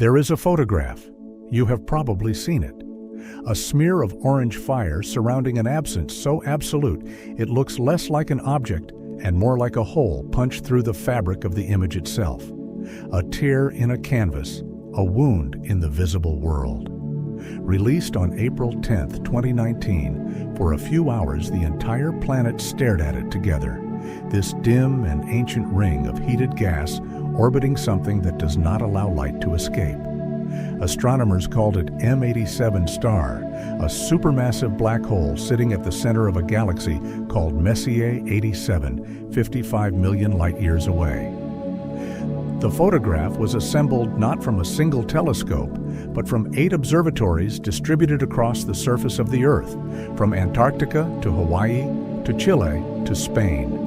There is a photograph. You have probably seen it. A smear of orange fire surrounding an absence so absolute it looks less like an object and more like a hole punched through the fabric of the image itself. A tear in a canvas, a wound in the visible world. Released on April 10, 2019, for a few hours the entire planet stared at it together. This dim and ancient ring of heated gas orbiting something that does not allow light to escape. Astronomers called it M87 star, a supermassive black hole sitting at the center of a galaxy called Messier 87, 55 million light-years away. The photograph was assembled not from a single telescope, but from 8 observatories distributed across the surface of the Earth, from Antarctica to Hawaii to Chile to Spain,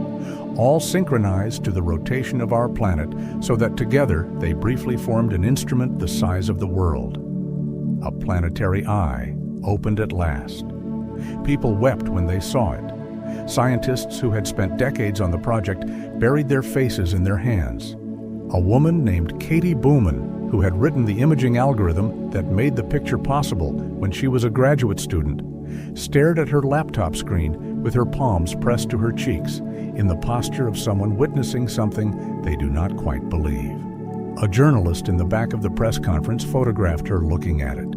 all synchronized to the rotation of our planet so that together they briefly formed an instrument the size of the world. A planetary eye opened at last. People wept when they saw it. Scientists who had spent decades on the project buried their faces in their hands. A woman named Katie Booman, who had written the imaging algorithm that made the picture possible when she was a graduate student, stared at her laptop screen with her palms pressed to her cheeks in the posture of someone witnessing something they do not quite believe. A journalist in the back of the press conference photographed her looking at it.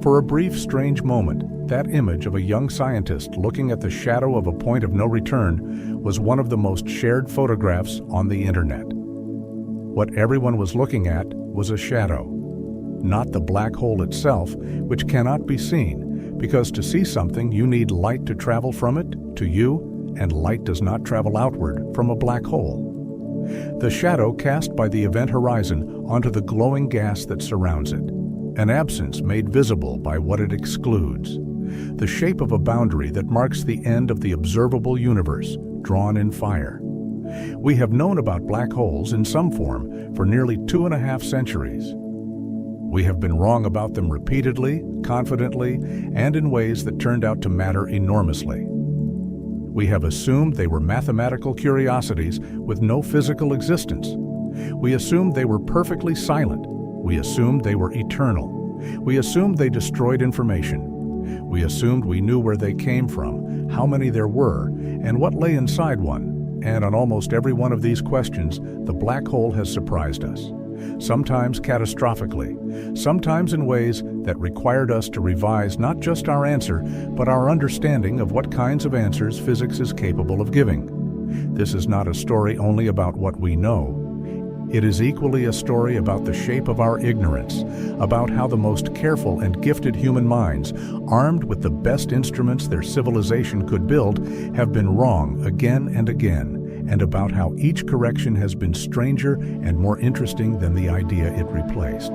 For a brief, strange moment, that image of a young scientist looking at the shadow of a point of no return was one of the most shared photographs on the internet. What everyone was looking at was a shadow, not the black hole itself, which cannot be seen, because to see something you need light to travel from it to you, and light does not travel outward from a black hole. The shadow cast by the event horizon onto the glowing gas that surrounds it, an absence made visible by what it excludes, the shape of a boundary that marks the end of the observable universe, drawn in fire. We have known about black holes in some form for nearly 2.5 centuries. We have been wrong about them repeatedly, confidently, and in ways that turned out to matter enormously. We have assumed they were mathematical curiosities with no physical existence. We assumed they were perfectly silent. We assumed they were eternal. We assumed they destroyed information. We assumed we knew where they came from, how many there were, and what lay inside one. And on almost every one of these questions, the black hole has surprised us. Sometimes catastrophically, sometimes in ways that required us to revise not just our answer, but our understanding of what kinds of answers physics is capable of giving. This is not a story only about what we know. It is equally a story about the shape of our ignorance, about how the most careful and gifted human minds, armed with the best instruments their civilization could build, have been wrong again and again, and about how each correction has been stranger and more interesting than the idea it replaced.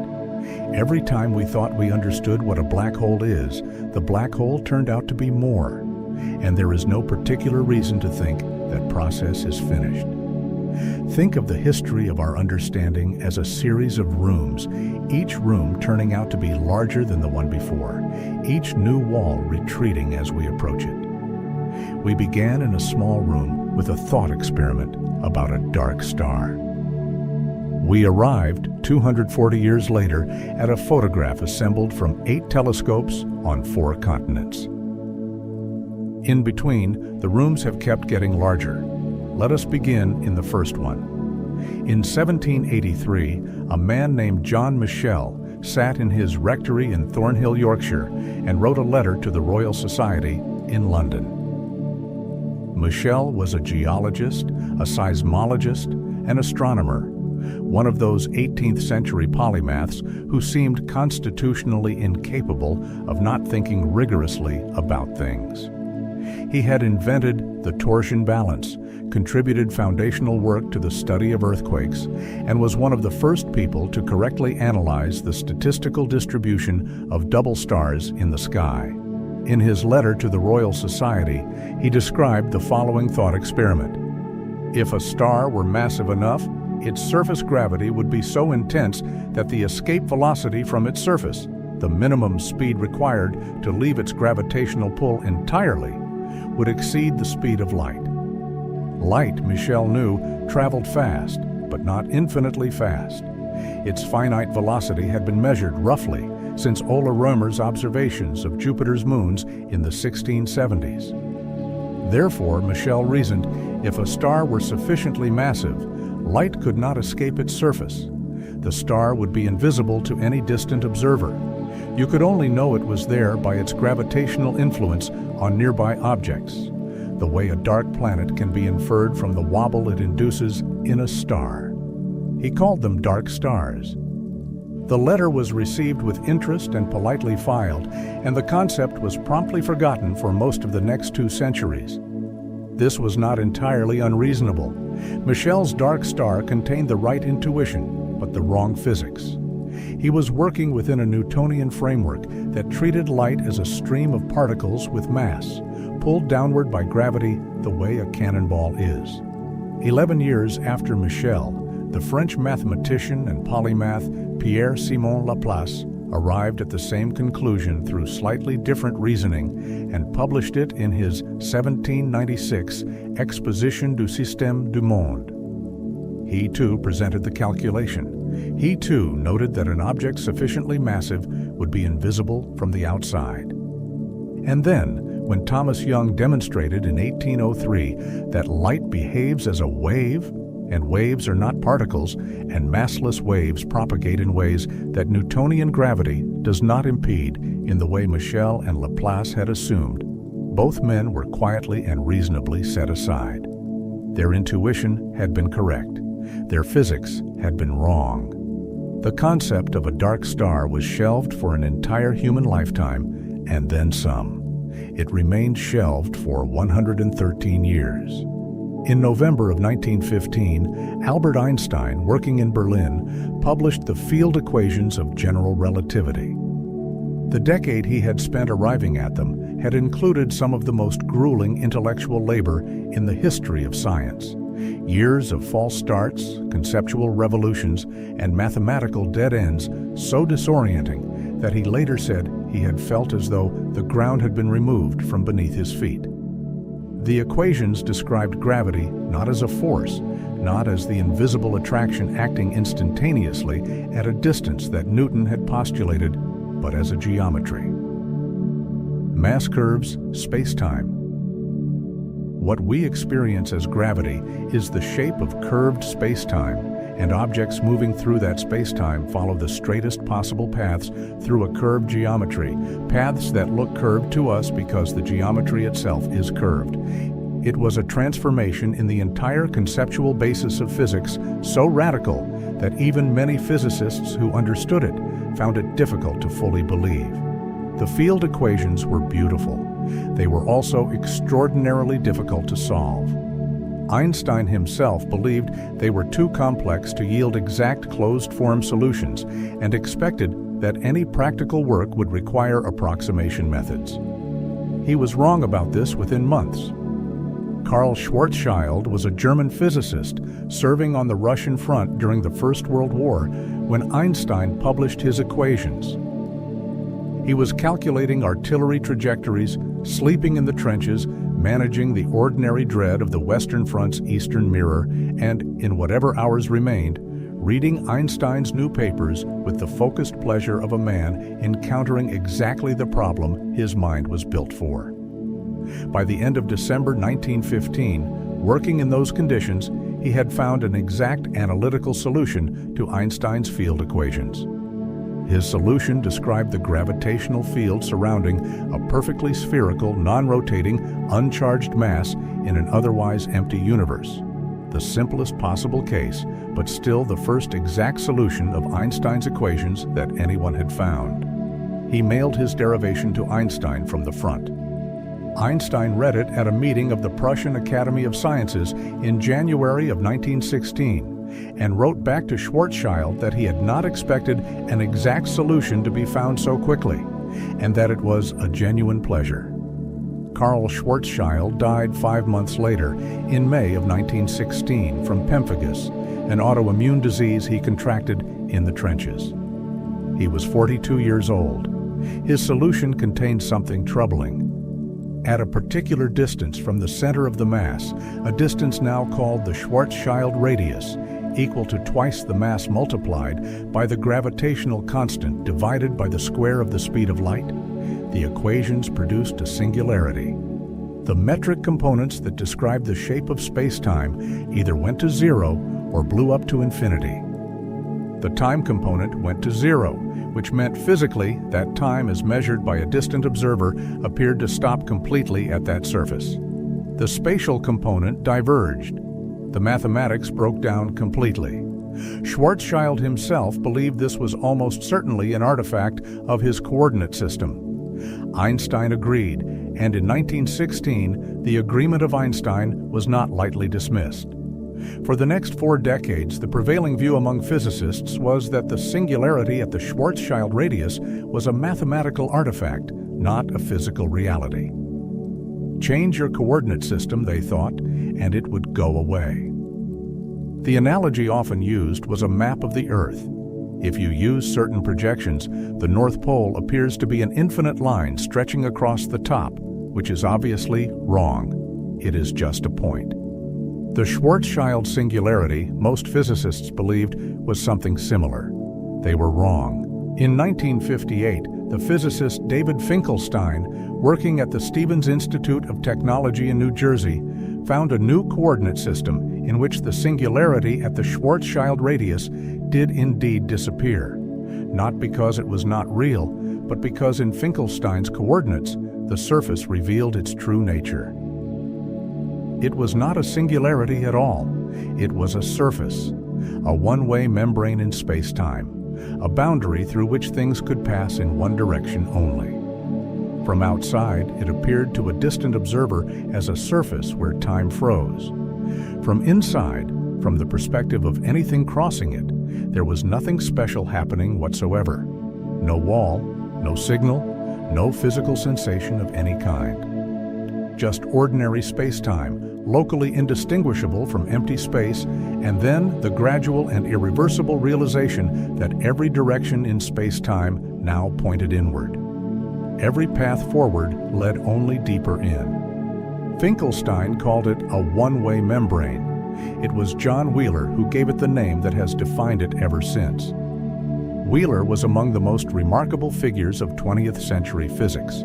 Every time we thought we understood what a black hole is, the black hole turned out to be more, and there is no particular reason to think that process is finished. Think of the history of our understanding as a series of rooms, each room turning out to be larger than the one before, each new wall retreating as we approach it. We began in a small room with a thought experiment about a dark star. We arrived 240 years later at a photograph assembled from 8 telescopes on 4 continents. In between, the rooms have kept getting larger. Let us begin in the first one. In 1783, a man named John Michell sat in his rectory in Thornhill, Yorkshire, and wrote a letter to the Royal Society in London. Michell was a geologist, a seismologist, an astronomer, one of those 18th century polymaths who seemed constitutionally incapable of not thinking rigorously about things. He had invented the torsion balance, contributed foundational work to the study of earthquakes, and was one of the first people to correctly analyze the statistical distribution of double stars in the sky. In his letter to the Royal Society, he described the following thought experiment. If a star were massive enough, its surface gravity would be so intense that the escape velocity from its surface, the minimum speed required to leave its gravitational pull entirely, would exceed the speed of light. Light, Michell knew, traveled fast, but not infinitely fast. Its finite velocity had been measured roughly since Ola Römer's observations of Jupiter's moons in the 1670s. Therefore, Michel reasoned, if a star were sufficiently massive, light could not escape its surface. The star would be invisible to any distant observer. You could only know it was there by its gravitational influence on nearby objects, the way a dark planet can be inferred from the wobble it induces in a star. He called them dark stars. The letter was received with interest and politely filed, and the concept was promptly forgotten for most of the next 2 centuries. This was not entirely unreasonable. Michel's dark star contained the right intuition, but the wrong physics. He was working within a Newtonian framework that treated light as a stream of particles with mass, pulled downward by gravity the way a cannonball is. 11 years after Michel, the French mathematician and polymath Pierre-Simon Laplace arrived at the same conclusion through slightly different reasoning and published it in his 1796 Exposition du Système du Monde. He too presented the calculation. He too noted that an object sufficiently massive would be invisible from the outside. And then, when Thomas Young demonstrated in 1803 that light behaves as a wave, and waves are not particles, and massless waves propagate in ways that Newtonian gravity does not impede in the way Michel and Laplace had assumed, both men were quietly and reasonably set aside. Their intuition had been correct. Their physics had been wrong. The concept of a dark star was shelved for an entire human lifetime, and then some. It remained shelved for 113 years. In November of 1915, Albert Einstein, working in Berlin, published the field equations of general relativity. The decade he had spent arriving at them had included some of the most grueling intellectual labor in the history of science. Years of false starts, conceptual revolutions, and mathematical dead ends so disorienting that he later said he had felt as though the ground had been removed from beneath his feet. The equations described gravity not as a force, not as the invisible attraction acting instantaneously at a distance that Newton had postulated, but as a geometry. Mass curves, space-time. What we experience as gravity is the shape of curved space-time, and objects moving through that space-time follow the straightest possible paths through a curved geometry, paths that look curved to us because the geometry itself is curved. It was a transformation in the entire conceptual basis of physics so radical that even many physicists who understood it found it difficult to fully believe. The field equations were beautiful. They were also extraordinarily difficult to solve. Einstein himself believed they were too complex to yield exact closed-form solutions and expected that any practical work would require approximation methods. He was wrong about this within months. Karl Schwarzschild was a German physicist serving on the Russian front during the First World War when Einstein published his equations. He was calculating artillery trajectories, sleeping in the trenches, managing the ordinary dread of the Western Front's Eastern Mirror, and, in whatever hours remained, reading Einstein's new papers with the focused pleasure of a man encountering exactly the problem his mind was built for. By the end of December 1915, working in those conditions, he had found an exact analytical solution to Einstein's field equations. His solution described the gravitational field surrounding a perfectly spherical, non-rotating, uncharged mass in an otherwise empty universe. The simplest possible case, but still the first exact solution of Einstein's equations that anyone had found. He mailed his derivation to Einstein from the front. Einstein read it at a meeting of the Prussian Academy of Sciences in January of 1916. And wrote back to Schwarzschild that he had not expected an exact solution to be found so quickly, and that it was a genuine pleasure. Karl Schwarzschild died 5 months later, in May of 1916, from pemphigus, an autoimmune disease he contracted in the trenches. He was 42 years old. His solution contained something troubling. At a particular distance from the center of the mass, a distance now called the Schwarzschild radius, equal to twice the mass multiplied by the gravitational constant divided by the square of the speed of light, the equations produced a singularity. The metric components that describe the shape of space-time either went to zero or blew up to infinity. The time component went to zero, which meant physically that time as measured by a distant observer appeared to stop completely at that surface. The spatial component diverged. The mathematics broke down completely. Schwarzschild himself believed this was almost certainly an artifact of his coordinate system. Einstein agreed, and in 1916, the agreement of Einstein was not lightly dismissed. For the next 4 decades, the prevailing view among physicists was that the singularity at the Schwarzschild radius was a mathematical artifact, not a physical reality. Change your coordinate system, they thought, and it would go away. The analogy often used was a map of the Earth. If you use certain projections, the North Pole appears to be an infinite line stretching across the top, which is obviously wrong. It is just a point. The Schwarzschild singularity, most physicists believed, was something similar. They were wrong. In 1958, the physicist David Finkelstein, working at the Stevens Institute of Technology in New Jersey, found a new coordinate system in which the singularity at the Schwarzschild radius did indeed disappear, not because it was not real, but because in Finkelstein's coordinates, the surface revealed its true nature. It was not a singularity at all. It was a surface, a one-way membrane in space-time, a boundary through which things could pass in one direction only. From outside, it appeared to a distant observer as a surface where time froze. From inside, from the perspective of anything crossing it, there was nothing special happening whatsoever. No wall, no signal, no physical sensation of any kind. Just ordinary space-time, locally indistinguishable from empty space, and then the gradual and irreversible realization that every direction in space-time now pointed inward. Every path forward led only deeper in. Finkelstein called it a one-way membrane. It was John Wheeler who gave it the name that has defined it ever since. Wheeler was among the most remarkable figures of 20th century physics,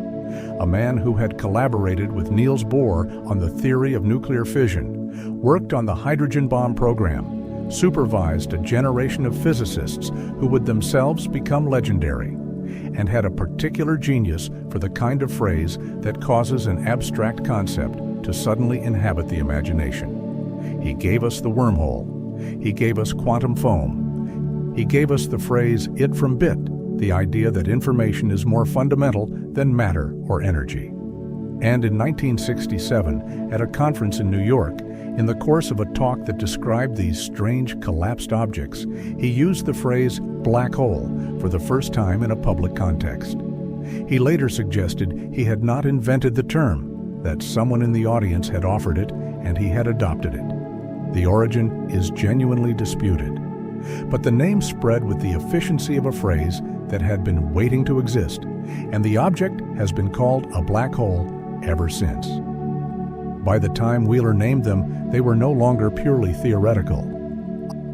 a man who had collaborated with Niels Bohr on the theory of nuclear fission, worked on the hydrogen bomb program, supervised a generation of physicists who would themselves become legendary, and had a particular genius for the kind of phrase that causes an abstract concept to suddenly inhabit the imagination. He gave us the wormhole. He gave us quantum foam. He gave us the phrase "it from bit," the idea that information is more fundamental than matter or energy. And in 1967, at a conference in New York, in the course of a talk that described these strange collapsed objects, he used the phrase "black hole" for the first time in a public context. He later suggested he had not invented the term, that someone in the audience had offered it and he had adopted it. The origin is genuinely disputed. But the name spread with the efficiency of a phrase that had been waiting to exist, and the object has been called a black hole ever since. By the time Wheeler named them, they were no longer purely theoretical.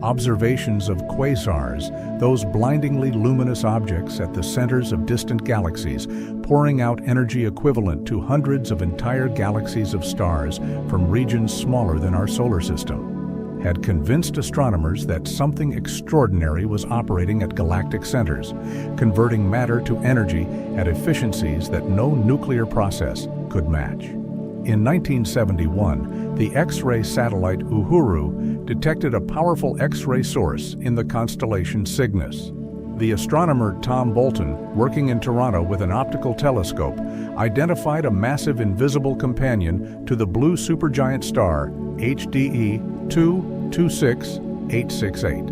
Observations of quasars, those blindingly luminous objects at the centers of distant galaxies, pouring out energy equivalent to hundreds of entire galaxies of stars from regions smaller than our solar system, had convinced astronomers that something extraordinary was operating at galactic centers, converting matter to energy at efficiencies that no nuclear process could match. In 1971, the X-ray satellite Uhuru detected a powerful X-ray source in the constellation Cygnus. The astronomer Tom Bolton, working in Toronto with an optical telescope, identified a massive invisible companion to the blue supergiant star HDE 226868.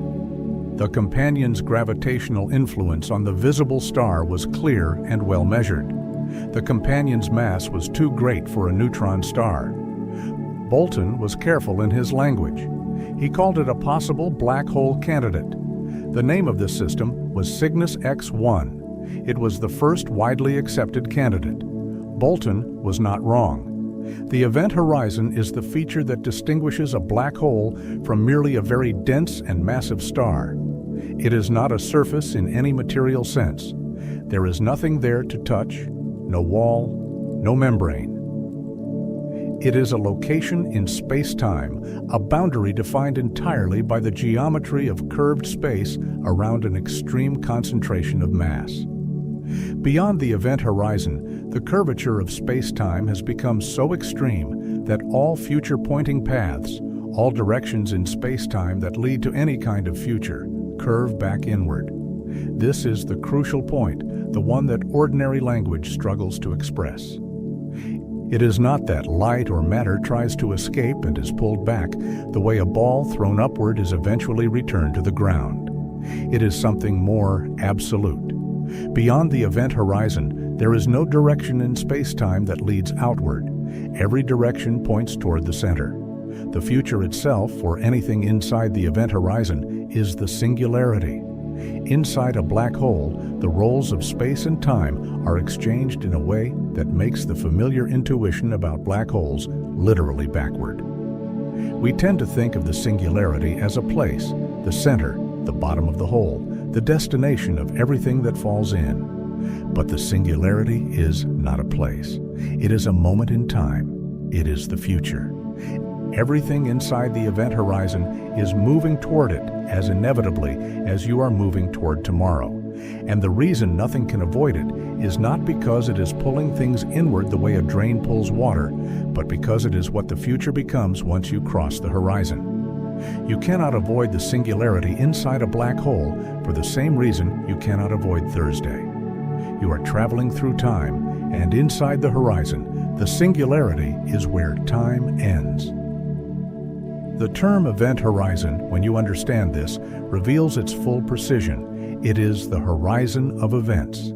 The companion's gravitational influence on the visible star was clear and well measured. The companion's mass was too great for a neutron star. Bolton was careful in his language. He called it a possible black hole candidate. The name of this system was Cygnus X1. It was the first widely accepted candidate. Bolton was not wrong. The event horizon is the feature that distinguishes a black hole from merely a very dense and massive star. It is not a surface in any material sense. There is nothing there to touch, no wall, no membrane. It is a location in space-time, a boundary defined entirely by the geometry of curved space around an extreme concentration of mass. Beyond the event horizon, the curvature of space-time has become so extreme that all future pointing paths, all directions in space-time that lead to any kind of future, curve back inward. This is the crucial point, the one that ordinary language struggles to express. It is not that light or matter tries to escape and is pulled back, the way a ball thrown upward is eventually returned to the ground. It is something more absolute. Beyond the event horizon, there is no direction in space-time that leads outward. Every direction points toward the center. The future itself, or anything inside the event horizon, is the singularity. Inside a black hole, the roles of space and time are exchanged in a way that makes the familiar intuition about black holes literally backward. We tend to think of the singularity as a place, the center, the bottom of the hole, the destination of everything that falls in. But the singularity is not a place. It is a moment in time. It is the future. Everything inside the event horizon is moving toward it as inevitably as you are moving toward tomorrow. And the reason nothing can avoid it is not because it is pulling things inward the way a drain pulls water, but because it is what the future becomes once you cross the horizon. You cannot avoid the singularity inside a black hole for the same reason you cannot avoid Thursday. You are traveling through time, and inside the horizon, the singularity is where time ends. The term event horizon, when you understand this, reveals its full precision. It is the horizon of events.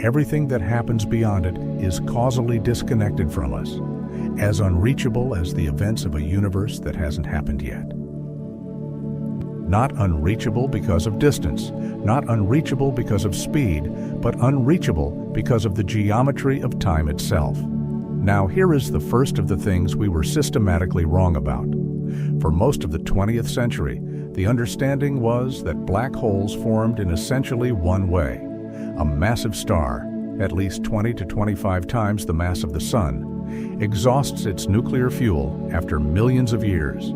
Everything that happens beyond it is causally disconnected from us, as unreachable as the events of a universe that hasn't happened yet. Not unreachable because of distance, not unreachable because of speed, but unreachable because of the geometry of time itself. Now, here is the first of the things we were systematically wrong about. For most of the 20th century, the understanding was that black holes formed in essentially one way. A massive star, at least 20 to 25 times the mass of the Sun, exhausts its nuclear fuel after millions of years,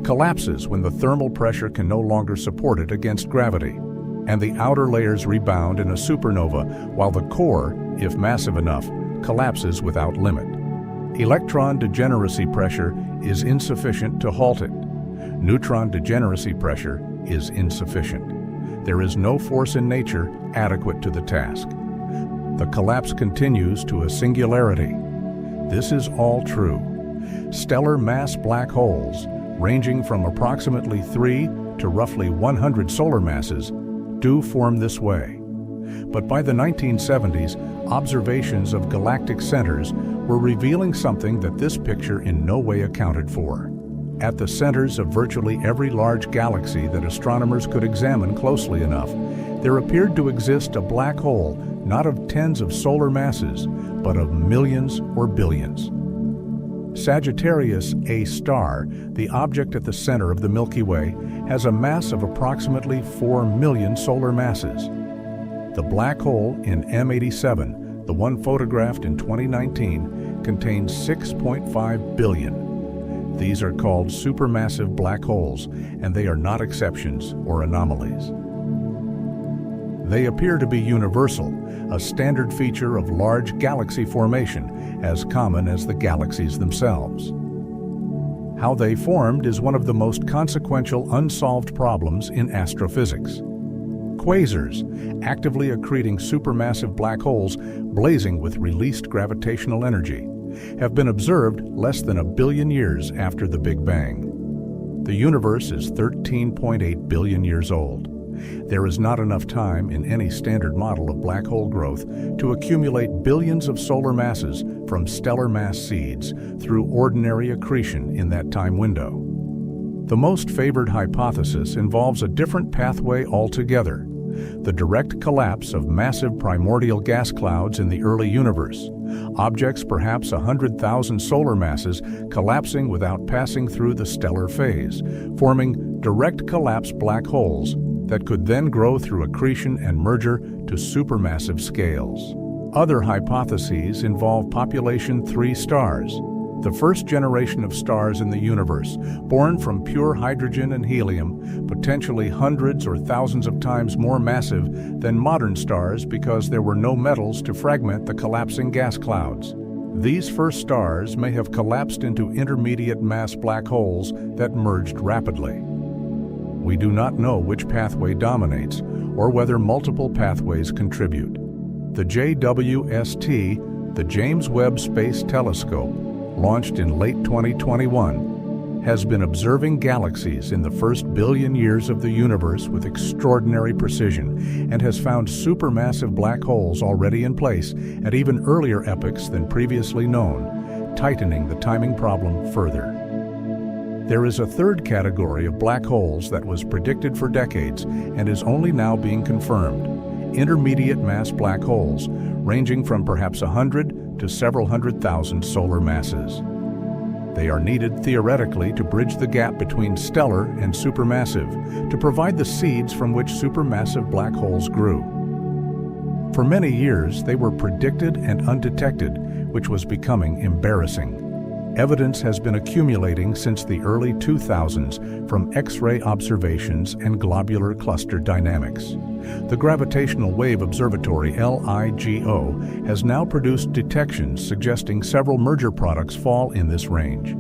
collapses when the thermal pressure can no longer support it against gravity, and the outer layers rebound in a supernova while the core, if massive enough, collapses without limit. Electron degeneracy pressure is insufficient to halt it. Neutron degeneracy pressure is insufficient. There is no force in nature adequate to the task. The collapse continues to a singularity. This is all true. Stellar mass black holes, ranging from approximately 3 to roughly 100 solar masses, do form this way. But by the 1970s, observations of galactic centers were revealing something that this picture in no way accounted for. At the centers of virtually every large galaxy that astronomers could examine closely enough, there appeared to exist a black hole not of tens of solar masses, but of millions or billions. Sagittarius A star, the object at the center of the Milky Way, has a mass of approximately 4 million solar masses. The black hole in M87, the one photographed in 2019, contains 6.5 billion. These are called supermassive black holes, and they are not exceptions or anomalies. They appear to be universal, a standard feature of large galaxy formation, as common as the galaxies themselves. How they formed is one of the most consequential unsolved problems in astrophysics. Quasars, actively accreting supermassive black holes blazing with released gravitational energy, have been observed less than 1 billion years after the Big Bang. The universe is 13.8 billion years old. There is not enough time in any standard model of black hole growth to accumulate billions of solar masses from stellar mass seeds through ordinary accretion in that time window. The most favored hypothesis involves a different pathway altogether. the direct collapse of massive primordial gas clouds in the early universe, objects perhaps 100,000 solar masses collapsing without passing through the stellar phase, forming direct collapse black holes that could then grow through accretion and merger to supermassive scales. Other hypotheses involve population 3 stars, the first generation of stars in the universe, born from pure hydrogen and helium, potentially hundreds or thousands of times more massive than modern stars because there were no metals to fragment the collapsing gas clouds. These first stars may have collapsed into intermediate mass black holes that merged rapidly. We do not know which pathway dominates or whether multiple pathways contribute. The JWST, the James Webb Space Telescope, launched in late 2021, has been observing galaxies in the first billion years of the universe with extraordinary precision and has found supermassive black holes already in place at even earlier epochs than previously known, tightening the timing problem further. There is a third category of black holes that was predicted for decades and is only now being confirmed: intermediate mass black holes, ranging from perhaps 100 to several 100,000 solar masses. They are needed theoretically to bridge the gap between stellar and supermassive, to provide the seeds from which supermassive black holes grew. For many years, they were predicted and undetected, which was becoming embarrassing. Evidence has been accumulating since the early 2000s from X-ray observations and globular cluster dynamics. The Gravitational Wave Observatory, LIGO, has now produced detections suggesting several merger products fall in this range.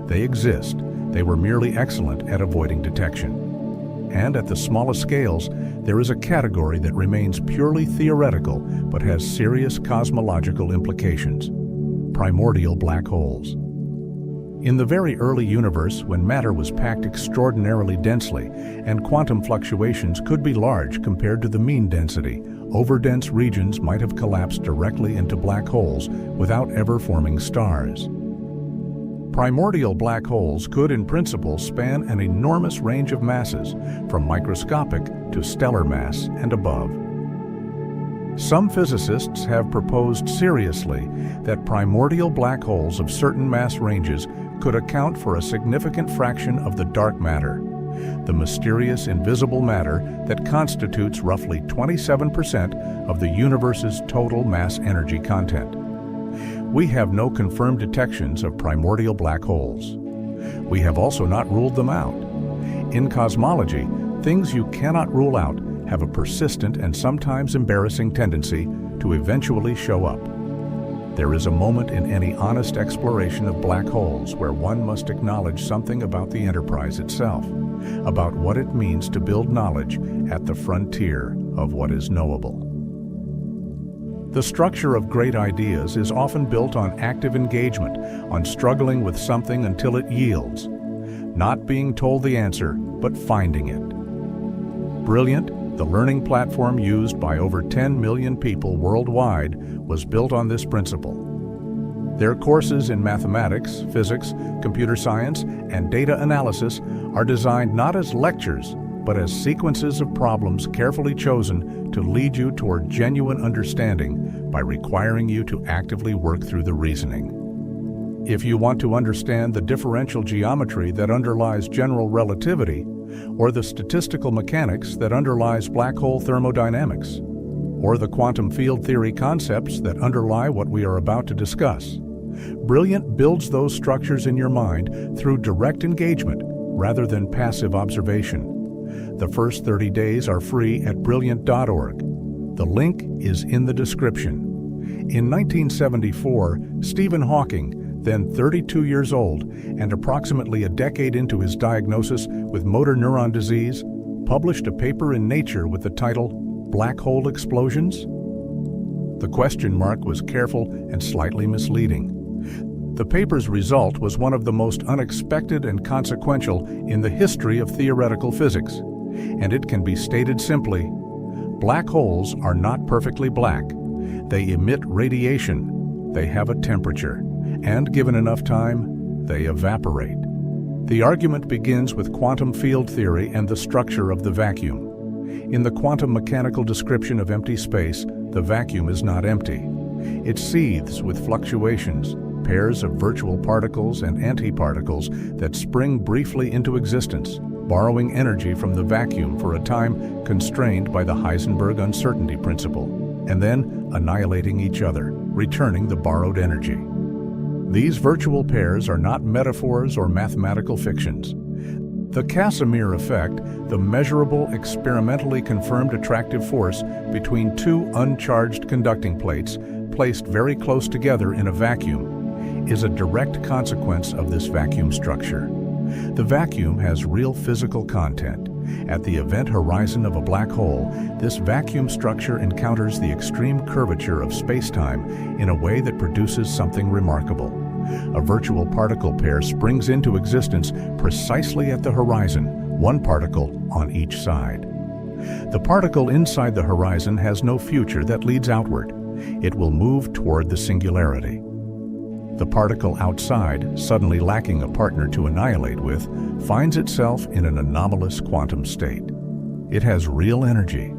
They exist. They were merely excellent at avoiding detection. And at the smallest scales, there is a category that remains purely theoretical but has serious cosmological implications: primordial black holes. In the very early universe, when matter was packed extraordinarily densely and quantum fluctuations could be large compared to the mean density, overdense regions might have collapsed directly into black holes without ever forming stars. Primordial black holes could, in principle, span an enormous range of masses, from microscopic to stellar mass and above. Some physicists have proposed seriously that primordial black holes of certain mass ranges could account for a significant fraction of the dark matter, the mysterious invisible matter that constitutes roughly 27% of the universe's total mass energy content. We have no confirmed detections of primordial black holes. We have also not ruled them out. In cosmology, things you cannot rule out have a persistent and sometimes embarrassing tendency to eventually show up. There is a moment in any honest exploration of black holes where one must acknowledge something about the enterprise itself, about what it means to build knowledge at the frontier of what is knowable. The structure of great ideas is often built on active engagement, on struggling with something until it yields, not being told the answer, but finding it. Brilliant, the learning platform used by over 10 million people worldwide, was built on this principle. Their courses in mathematics, physics, computer science, and data analysis are designed not as lectures, but as sequences of problems carefully chosen to lead you toward genuine understanding by requiring you to actively work through the reasoning. If you want to understand the differential geometry that underlies general relativity, or the statistical mechanics that underlies black hole thermodynamics, or the quantum field theory concepts that underlie what we are about to discuss, Brilliant builds those structures in your mind through direct engagement rather than passive observation. The first 30 days are free at brilliant.org. The link is in the description. In 1974, Stephen Hawking, then 32 years old and approximately a decade into his diagnosis with motor neuron disease, published a paper in Nature with the title, "Black Hole Explosions?" The question mark was careful and slightly misleading. The paper's result was one of the most unexpected and consequential in the history of theoretical physics, and it can be stated simply: black holes are not perfectly black. They emit radiation, they have a temperature, and given enough time, they evaporate. The argument begins with quantum field theory and the structure of the vacuum. In the quantum mechanical description of empty space, the vacuum is not empty. It seethes with fluctuations, pairs of virtual particles and antiparticles that spring briefly into existence, borrowing energy from the vacuum for a time constrained by the Heisenberg uncertainty principle, and then annihilating each other, returning the borrowed energy. These virtual pairs are not metaphors or mathematical fictions. The Casimir effect, the measurable, experimentally confirmed attractive force between two uncharged conducting plates placed very close together in a vacuum, is a direct consequence of this vacuum structure. The vacuum has real physical content. At the event horizon of a black hole, this vacuum structure encounters the extreme curvature of space-time in a way that produces something remarkable. A virtual particle pair springs into existence precisely at the horizon, one particle on each side. The particle inside the horizon has no future that leads outward. It will move toward the singularity. The particle outside, suddenly lacking a partner to annihilate with, finds itself in an anomalous quantum state. It has real energy.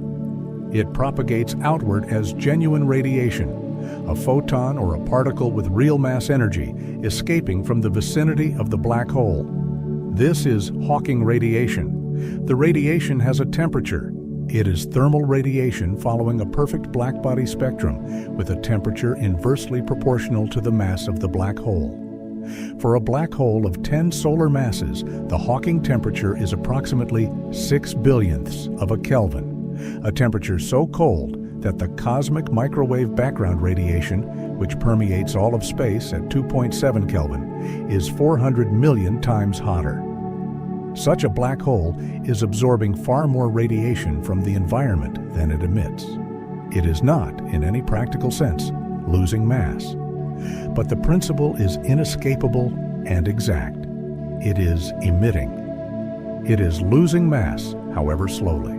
It propagates outward as genuine radiation, a photon or a particle with real mass energy escaping from the vicinity of the black hole. This is Hawking radiation. The radiation has a temperature. It is thermal radiation following a perfect blackbody spectrum with a temperature inversely proportional to the mass of the black hole. For a black hole of 10 solar masses, the Hawking temperature is approximately 6 billionths of a Kelvin, a temperature so cold that the cosmic microwave background radiation, which permeates all of space at 2.7 Kelvin, is 400 million times hotter. Such a black hole is absorbing far more radiation from the environment than it emits. It is not, in any practical sense, losing mass. But the principle is inescapable and exact. It is emitting. It is losing mass, however slowly.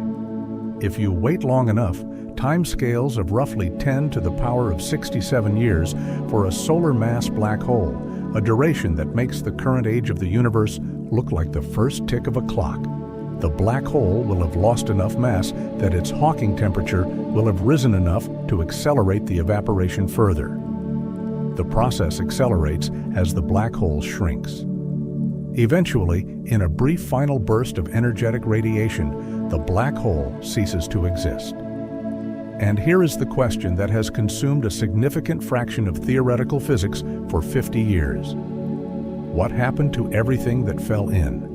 If you wait long enough, timescales of roughly 10 to the power of 67 years for a solar mass black hole, a duration that makes the current age of the universe look like the first tick of a clock, the black hole will have lost enough mass that its Hawking temperature will have risen enough to accelerate the evaporation further. The process accelerates as the black hole shrinks. Eventually, in a brief final burst of energetic radiation, the black hole ceases to exist. And here is the question that has consumed a significant fraction of theoretical physics for 50 years. What happened to everything that fell in?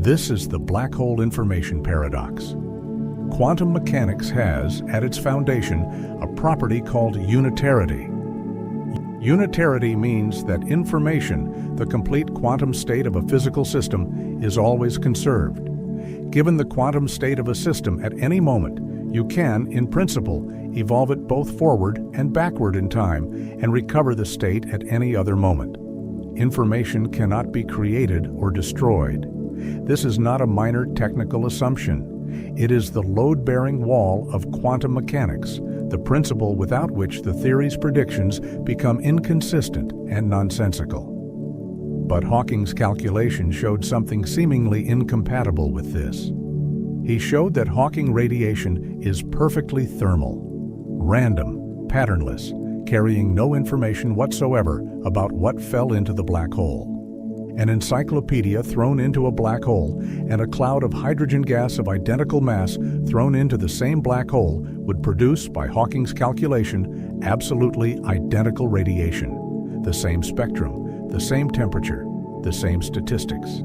This is the black hole information paradox. Quantum mechanics has, at its foundation, a property called unitarity. Unitarity means that information, the complete quantum state of a physical system, is always conserved. Given the quantum state of a system at any moment, you can, in principle, evolve it both forward and backward in time and recover the state at any other moment. Information cannot be created or destroyed. This is not a minor technical assumption. It is the load-bearing wall of quantum mechanics, the principle without which the theory's predictions become inconsistent and nonsensical. But Hawking's calculation showed something seemingly incompatible with this. He showed that Hawking radiation is perfectly thermal, random, patternless, carrying no information whatsoever about what fell into the black hole. An encyclopedia thrown into a black hole and a cloud of hydrogen gas of identical mass thrown into the same black hole would produce, by Hawking's calculation, absolutely identical radiation, the same spectrum, the same temperature, the same statistics.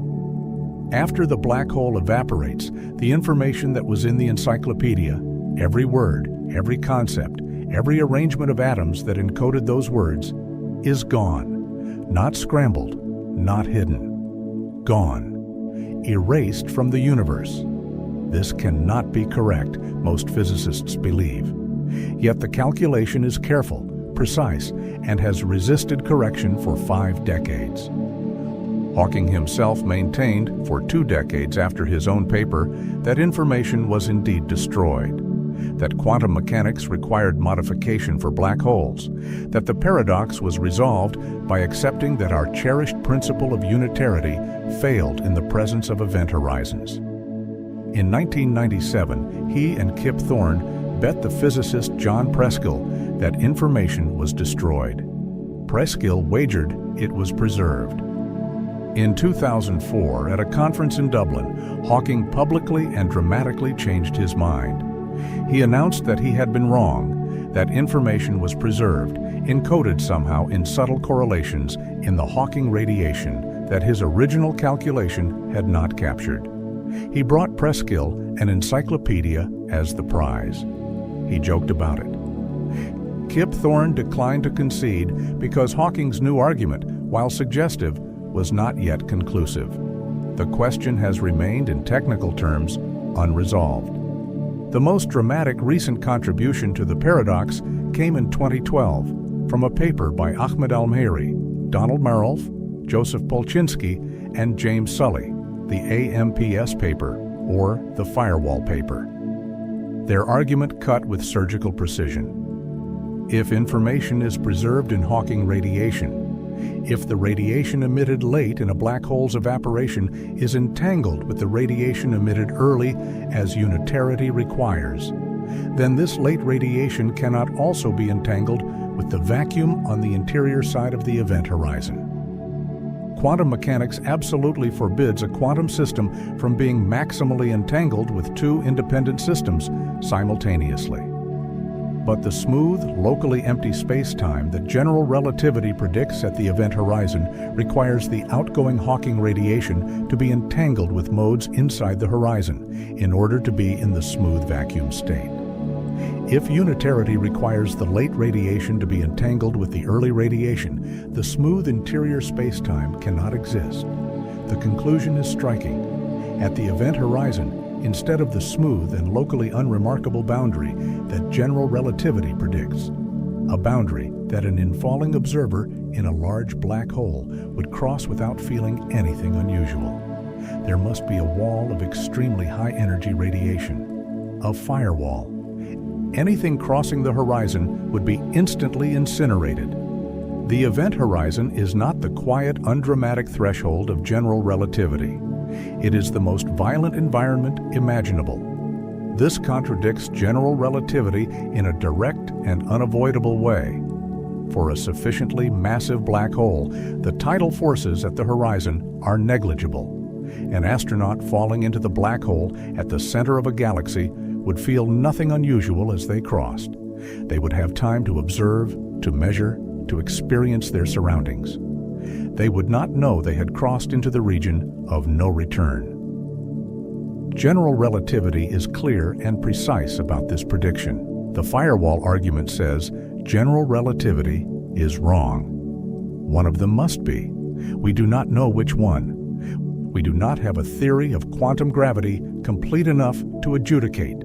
After the black hole evaporates, the information that was in the encyclopedia, every word, every concept, every arrangement of atoms that encoded those words, is gone, not scrambled, not hidden, gone, erased from the universe. This cannot be correct, most physicists believe. Yet the calculation is careful, precise, and has resisted correction for 5 decades. Hawking himself maintained, for 2 decades after his own paper, that information was indeed destroyed, that quantum mechanics required modification for black holes, that the paradox was resolved by accepting that our cherished principle of unitarity failed in the presence of event horizons. In 1997, he and Kip Thorne bet the physicist John Preskill that information was destroyed. Preskill wagered it was preserved. In 2004, at a conference in Dublin, Hawking publicly and dramatically changed his mind. He announced that he had been wrong, that information was preserved, encoded somehow in subtle correlations in the Hawking radiation that his original calculation had not captured. He brought Preskill an encyclopedia as the prize. He joked about it. Kip Thorne declined to concede because Hawking's new argument, while suggestive, was not yet conclusive. The question has remained, in technical terms, unresolved. The most dramatic recent contribution to the paradox came in 2012 from a paper by Ahmed Almehri, Donald Marolf, Joseph Polchinski, and James Sully, the AMPS paper, or the firewall paper. Their argument cut with surgical precision. If information is preserved in Hawking radiation, if the radiation emitted late in a black hole's evaporation is entangled with the radiation emitted early as unitarity requires, then this late radiation cannot also be entangled with the vacuum on the interior side of the event horizon. Quantum mechanics absolutely forbids a quantum system from being maximally entangled with two independent systems simultaneously. But the smooth, locally empty space-time that general relativity predicts at the event horizon requires the outgoing Hawking radiation to be entangled with modes inside the horizon in order to be in the smooth vacuum state. If unitarity requires the late radiation to be entangled with the early radiation, the smooth interior space-time cannot exist. The conclusion is striking. At the event horizon, instead of the smooth and locally unremarkable boundary that general relativity predicts, a boundary that an infalling observer in a large black hole would cross without feeling anything unusual. There must be a wall of extremely high-energy radiation, a firewall. Anything crossing the horizon would be instantly incinerated. The event horizon is not the quiet, undramatic threshold of general relativity. It is the most violent environment imaginable. This contradicts general relativity in a direct and unavoidable way. For a sufficiently massive black hole, the tidal forces at the horizon are negligible. An astronaut falling into the black hole at the center of a galaxy would feel nothing unusual as they crossed. They would have time to observe, to measure, to experience their surroundings. They would not know they had crossed into the region of no return. General relativity is clear and precise about this prediction. The firewall argument says general relativity is wrong. One of them must be. We do not know which one. We do not have a theory of quantum gravity complete enough to adjudicate.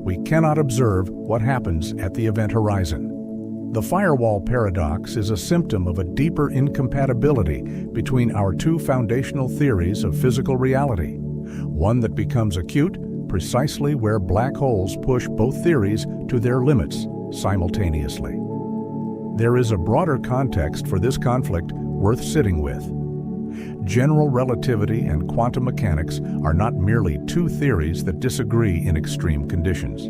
We cannot observe what happens at the event horizon. The firewall paradox is a symptom of a deeper incompatibility between our two foundational theories of physical reality, one that becomes acute precisely where black holes push both theories to their limits simultaneously. There is a broader context for this conflict worth sitting with. General relativity and quantum mechanics are not merely two theories that disagree in extreme conditions.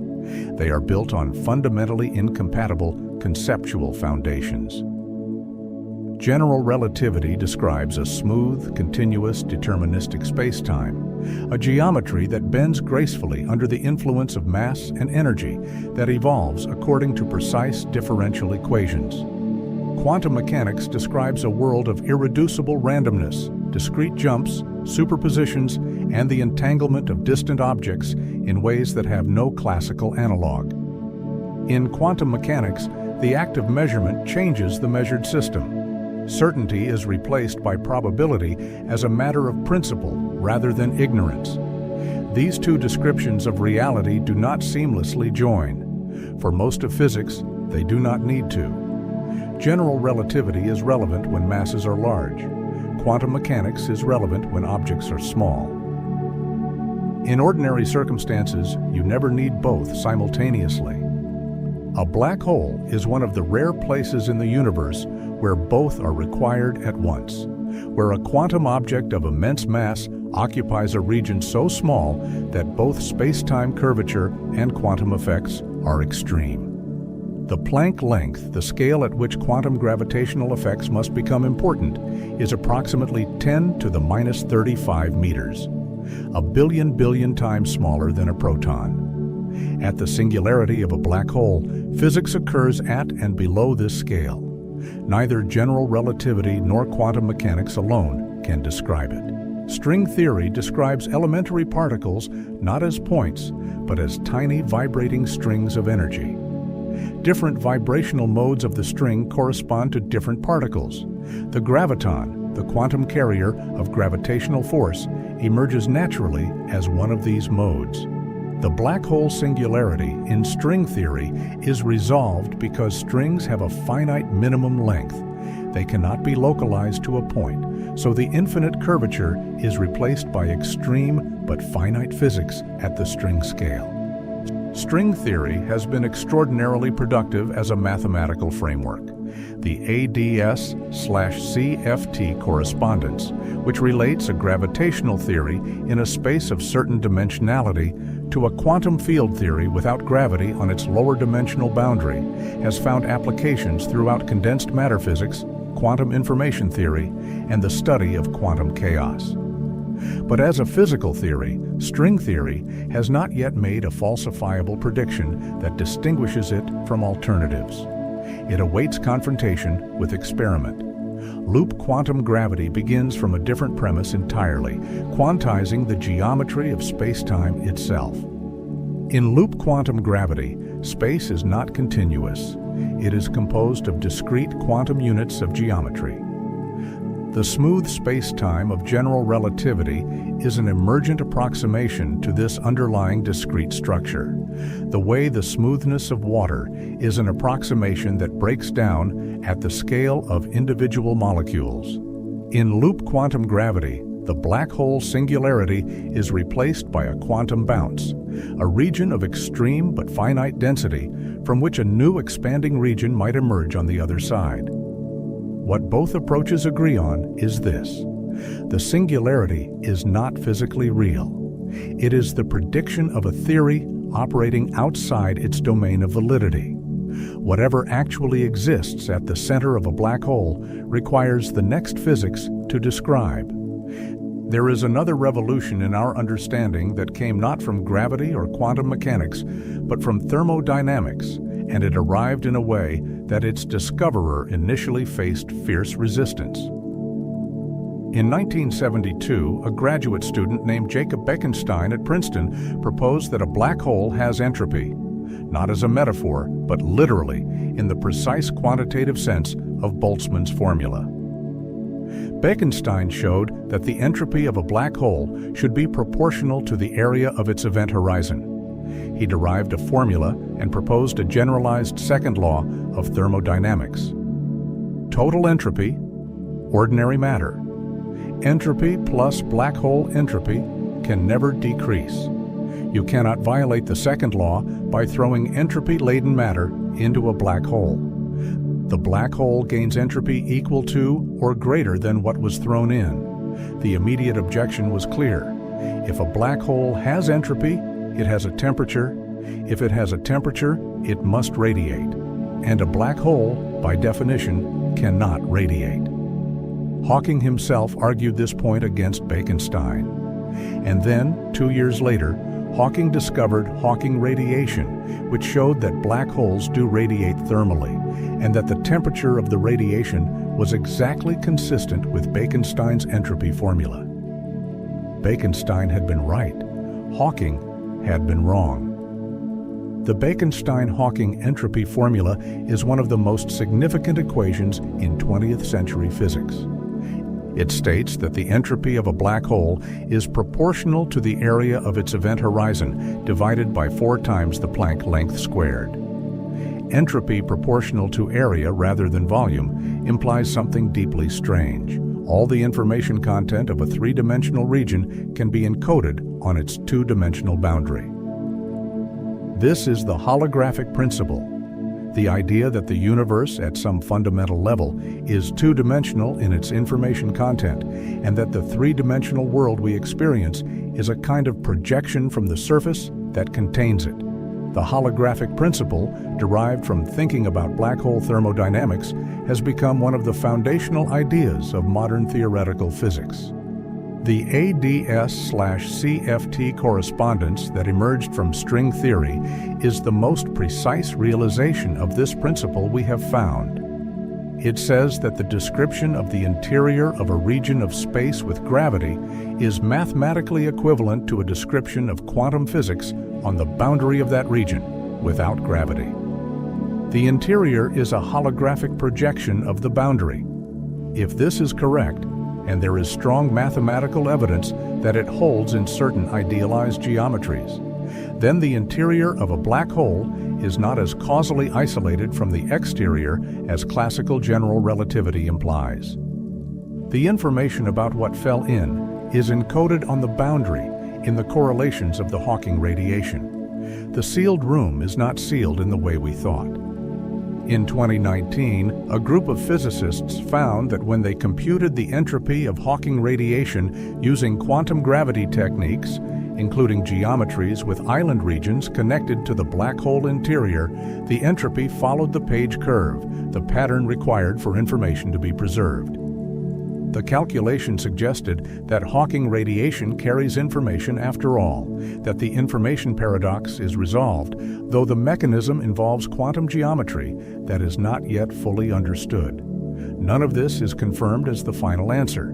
They are built on fundamentally incompatible conceptual foundations. General relativity describes a smooth, continuous, deterministic space-time, a geometry that bends gracefully under the influence of mass and energy that evolves according to precise differential equations. Quantum mechanics describes a world of irreducible randomness, discrete jumps, superpositions, and the entanglement of distant objects in ways that have no classical analog. In quantum mechanics, the act of measurement changes the measured system. Certainty is replaced by probability as a matter of principle rather than ignorance. These two descriptions of reality do not seamlessly join. For most of physics, they do not need to. General relativity is relevant when masses are large. Quantum mechanics is relevant when objects are small. In ordinary circumstances, you never need both simultaneously. A black hole is one of the rare places in the universe where both are required at once. where a quantum object of immense mass occupies a region so small that both space-time curvature and quantum effects are extreme. The Planck length, the scale at which quantum gravitational effects must become important, is approximately 10 to the minus 35 meters, a billion times smaller than a proton. At the singularity of a black hole, physics occurs at and below this scale. Neither general relativity nor quantum mechanics alone can describe it. String theory describes elementary particles not as points, but as tiny vibrating strings of energy. Different vibrational modes of the string correspond to different particles. The graviton, the quantum carrier of gravitational force, emerges naturally as one of these modes. The black hole singularity in string theory is resolved because strings have a finite minimum length. They cannot be localized to a point, so the infinite curvature is replaced by extreme but finite physics at the string scale. String theory has been extraordinarily productive as a mathematical framework. The ADS/CFT correspondence, which relates a gravitational theory in a space of certain dimensionality to a quantum field theory without gravity on its lower dimensional boundary, has found applications throughout condensed matter physics, quantum information theory, and the study of quantum chaos. But as a physical theory, string theory has not yet made a falsifiable prediction that distinguishes it from alternatives. It awaits confrontation with experiment. Loop quantum gravity begins from a different premise entirely, quantizing the geometry of space-time itself. In loop quantum gravity, space is not continuous. It is composed of discrete quantum units of geometry. The smooth space-time of general relativity is an emergent approximation to this underlying discrete structure. The way the smoothness of water is an approximation that breaks down at the scale of individual molecules. In loop quantum gravity, the black hole singularity is replaced by a quantum bounce, a region of extreme but finite density from which a new expanding region might emerge on the other side. What both approaches agree on is this: the singularity is not physically real. It is the prediction of a theory operating outside its domain of validity. Whatever actually exists at the center of a black hole requires the next physics to describe. There is another revolution in our understanding that came not from gravity or quantum mechanics, but from thermodynamics, and it arrived in a way that its discoverer initially faced fierce resistance. In 1972, a graduate student named Jacob Bekenstein at Princeton proposed that a black hole has entropy, not as a metaphor, but literally in the precise quantitative sense of Boltzmann's formula. Bekenstein showed that the entropy of a black hole should be proportional to the area of its event horizon. He derived a formula and proposed a generalized second law of thermodynamics. Total entropy, ordinary matter. Entropy plus black hole entropy can never decrease. You cannot violate the second law by throwing entropy-laden matter into a black hole. The black hole gains entropy equal to or greater than what was thrown in. The immediate objection was clear. If a black hole has entropy, it has a temperature. If it has a temperature, it must radiate. And a black hole, by definition, cannot radiate. Hawking himself argued this point against Bekenstein. And then, 2 years later, Hawking discovered Hawking radiation, which showed that black holes do radiate thermally, and that the temperature of the radiation was exactly consistent with Bekenstein's entropy formula. Bekenstein had been right. Hawking had been wrong. The Bekenstein-Hawking entropy formula is one of the most significant equations in 20th century physics. It states that the entropy of a black hole is proportional to the area of its event horizon divided by 4 times the Planck length squared. Entropy proportional to area rather than volume implies something deeply strange. All the information content of a 3-dimensional region can be encoded on its 2-dimensional boundary. This is the holographic principle. The idea that the universe, at some fundamental level, is two-dimensional in its information content, and that the three-dimensional world we experience is a kind of projection from the surface that contains it. The holographic principle, derived from thinking about black hole thermodynamics, has become one of the foundational ideas of modern theoretical physics. The ADS/CFT correspondence that emerged from string theory is the most precise realization of this principle we have found. It says that the description of the interior of a region of space with gravity is mathematically equivalent to a description of quantum physics on the boundary of that region without gravity. The interior is a holographic projection of the boundary. If this is correct, and there is strong mathematical evidence that it holds in certain idealized geometries, then the interior of a black hole is not as causally isolated from the exterior as classical general relativity implies. The information about what fell in is encoded on the boundary in the correlations of the Hawking radiation. The sealed room is not sealed in the way we thought. In 2019, a group of physicists found that when they computed the entropy of Hawking radiation using quantum gravity techniques, including geometries with island regions connected to the black hole interior, the entropy followed the page curve, the pattern required for information to be preserved. The calculation suggested that Hawking radiation carries information after all, that the information paradox is resolved, though the mechanism involves quantum geometry that is not yet fully understood. None of this is confirmed as the final answer,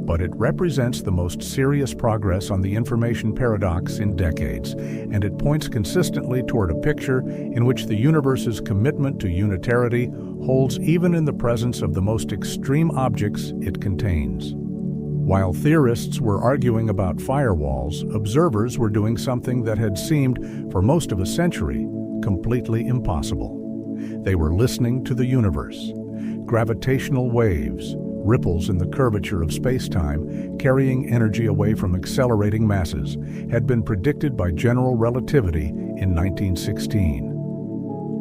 but it represents the most serious progress on the information paradox in decades, and it points consistently toward a picture in which the universe's commitment to unitarity holds even in the presence of the most extreme objects it contains. While theorists were arguing about firewalls, observers were doing something that had seemed, for most of a century, completely impossible. They were listening to the universe. Gravitational waves, ripples in the curvature of space-time, carrying energy away from accelerating masses, had been predicted by general relativity in 1916.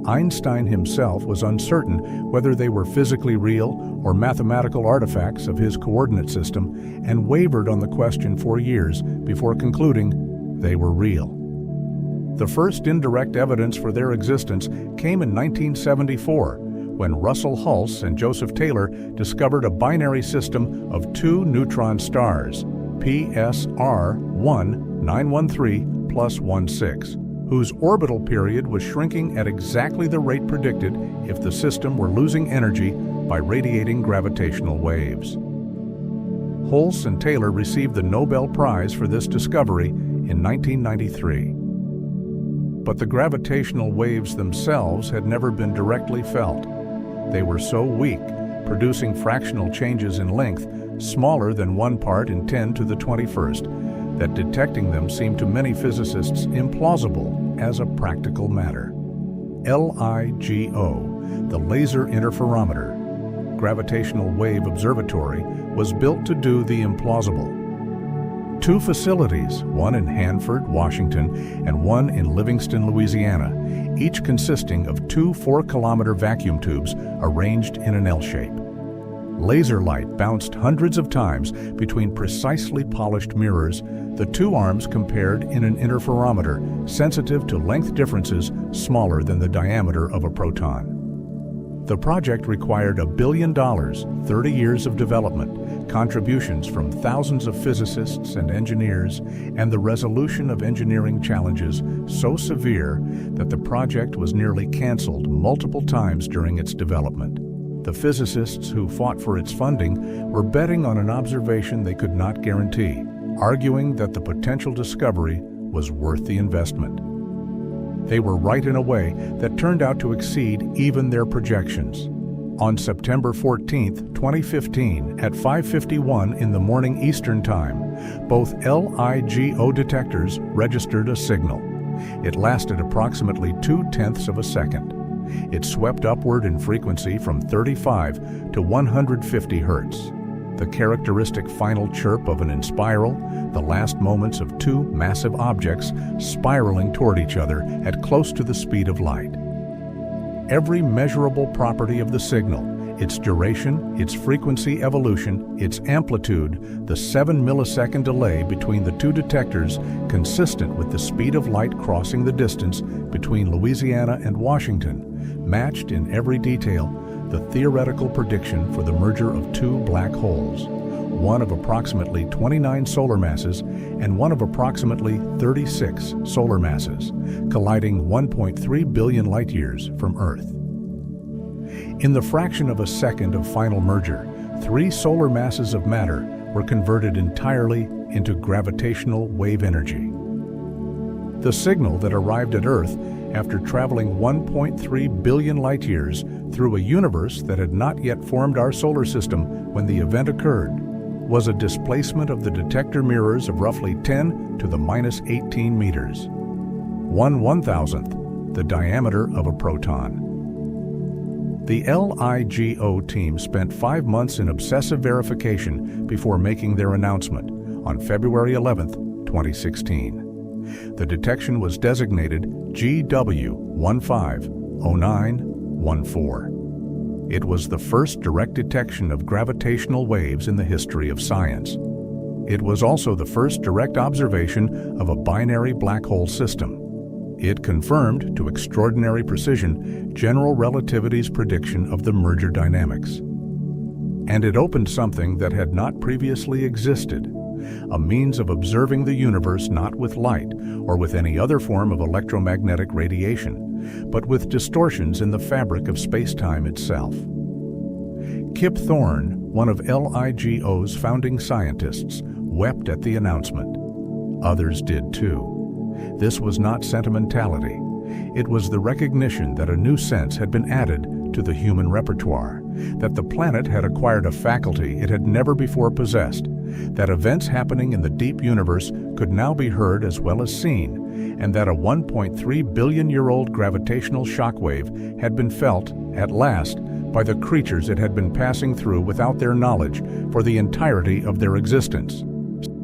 Einstein himself was uncertain whether they were physically real or mathematical artifacts of his coordinate system, and wavered on the question for years before concluding they were real. The first indirect evidence for their existence came in 1974, when Russell Hulse and Joseph Taylor discovered a binary system of two neutron stars, PSR 1913 plus 16, whose orbital period was shrinking at exactly the rate predicted if the system were losing energy by radiating gravitational waves. Hulse and Taylor received the Nobel Prize for this discovery in 1993. But the gravitational waves themselves had never been directly felt. They were so weak, producing fractional changes in length smaller than 1 part in 10 to the 21st, that detecting them seemed to many physicists implausible as a practical matter. LIGO, the Laser Interferometer, Gravitational Wave Observatory, was built to do the implausible. 2 facilities, one in Hanford, Washington, and one in Livingston, Louisiana, each consisting of 2 4-kilometer vacuum tubes arranged in an L shape. Laser light bounced hundreds of times between precisely polished mirrors, the 2 arms compared in an interferometer sensitive to length differences smaller than the diameter of a proton. The project required $1 billion, 30 years of development, contributions from thousands of physicists and engineers, and the resolution of engineering challenges so severe that the project was nearly canceled multiple times during its development. The physicists who fought for its funding were betting on an observation they could not guarantee, arguing that the potential discovery was worth the investment. They were right in a way that turned out to exceed even their projections. On September 14, 2015, at 5:51 in the morning Eastern Time, both LIGO detectors registered a signal. It lasted approximately 0.2 of a second. It swept upward in frequency from 35 to 150 hertz. The characteristic final chirp of an inspiral, the last moments of 2 massive objects spiraling toward each other at close to the speed of light. every measurable property of the signal, its duration, its frequency evolution, its amplitude, the 7-millisecond delay between the two detectors consistent with the speed of light crossing the distance between Louisiana and Washington, matched in every detail the theoretical prediction for the merger of two black holes, one of approximately 29 solar masses and one of approximately 36 solar masses, colliding 1.3 billion light-years from Earth. In the fraction of a second of final merger, 3 solar masses of matter were converted entirely into gravitational wave energy. The signal that arrived at Earth after traveling 1.3 billion light-years through a universe that had not yet formed our solar system when the event occurred was a displacement of the detector mirrors of roughly 10 to the minus 18 meters, 1/1000th the diameter of a proton. The LIGO team spent 5 months in obsessive verification before making their announcement on February 11, 2016. The detection was designated GW150914. It was the first direct detection of gravitational waves in the history of science. It was also the first direct observation of a binary black hole system. It confirmed, to extraordinary precision, general relativity's prediction of the merger dynamics. And it opened something that had not previously existed, a means of observing the universe not with light or with any other form of electromagnetic radiation, but with distortions in the fabric of space-time itself. Kip Thorne, one of LIGO's founding scientists, wept at the announcement. Others did too. This was not sentimentality. It was the recognition that a new sense had been added to the human repertoire, that the planet had acquired a faculty it had never before possessed, that events happening in the deep universe could now be heard as well as seen, and that a 1.3 billion-year-old gravitational shockwave had been felt, at last, by the creatures it had been passing through without their knowledge for the entirety of their existence.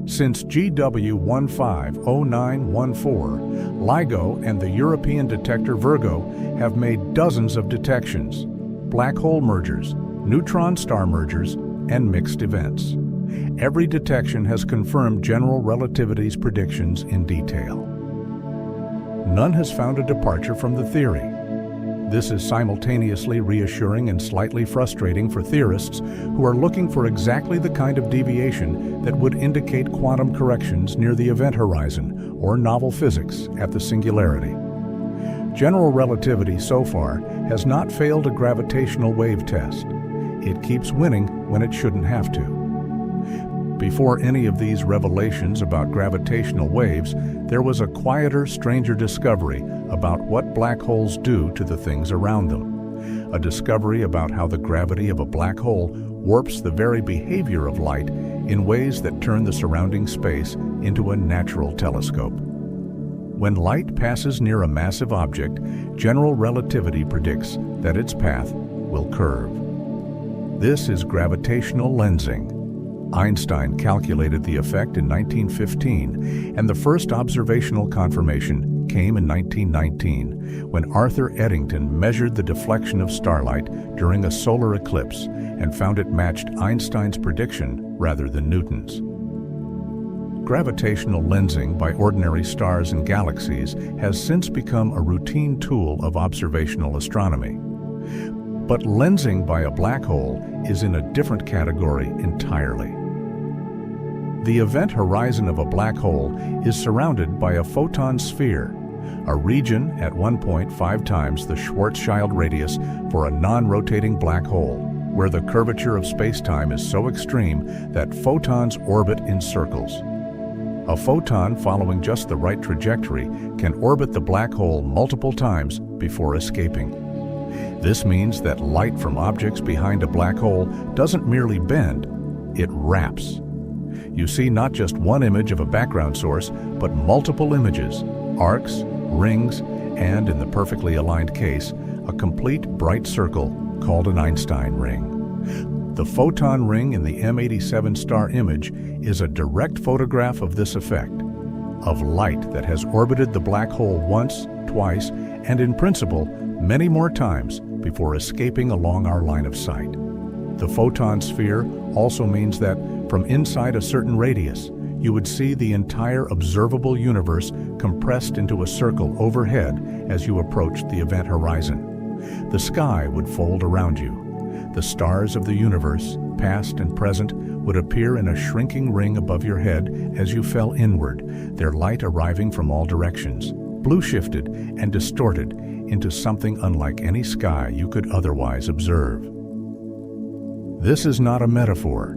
Since GW150914, LIGO and the European detector Virgo have made dozens of detections, black hole mergers, neutron star mergers, and mixed events. Every detection has confirmed general relativity's predictions in detail. None has found a departure from the theory. This is simultaneously reassuring and slightly frustrating for theorists who are looking for exactly the kind of deviation that would indicate quantum corrections near the event horizon or novel physics at the singularity. General relativity so far has not failed a gravitational wave test. It keeps winning when it shouldn't have to. Before any of these revelations about gravitational waves, there was a quieter, stranger discovery about what black holes do to the things around them. A discovery about how the gravity of a black hole warps the very behavior of light in ways that turn the surrounding space into a natural telescope. When light passes near a massive object, general relativity predicts that its path will curve. This is gravitational lensing. Einstein calculated the effect in 1915, and the first observational confirmation came in 1919 when Arthur Eddington measured the deflection of starlight during a solar eclipse and found it matched Einstein's prediction rather than Newton's. Gravitational lensing by ordinary stars and galaxies has since become a routine tool of observational astronomy. But lensing by a black hole is in a different category entirely. The event horizon of a black hole is surrounded by a photon sphere, a region at 1.5 times the Schwarzschild radius for a non-rotating black hole, where the curvature of space-time is so extreme that photons orbit in circles. A photon following just the right trajectory can orbit the black hole multiple times before escaping. This means that light from objects behind a black hole doesn't merely bend, it wraps. You see not just one image of a background source, but multiple images, arcs, rings, and, in the perfectly aligned case, a complete bright circle called an Einstein ring. The photon ring in the M87 star image is a direct photograph of this effect, of light that has orbited the black hole once, twice, and in principle, many more times before escaping along our line of sight. The photon sphere also means that from inside a certain radius, you would see the entire observable universe compressed into a circle overhead as you approached the event horizon. The sky would fold around you. The stars of the universe, past and present, would appear in a shrinking ring above your head as you fell inward, their light arriving from all directions, blue-shifted and distorted into something unlike any sky you could otherwise observe. This is not a metaphor.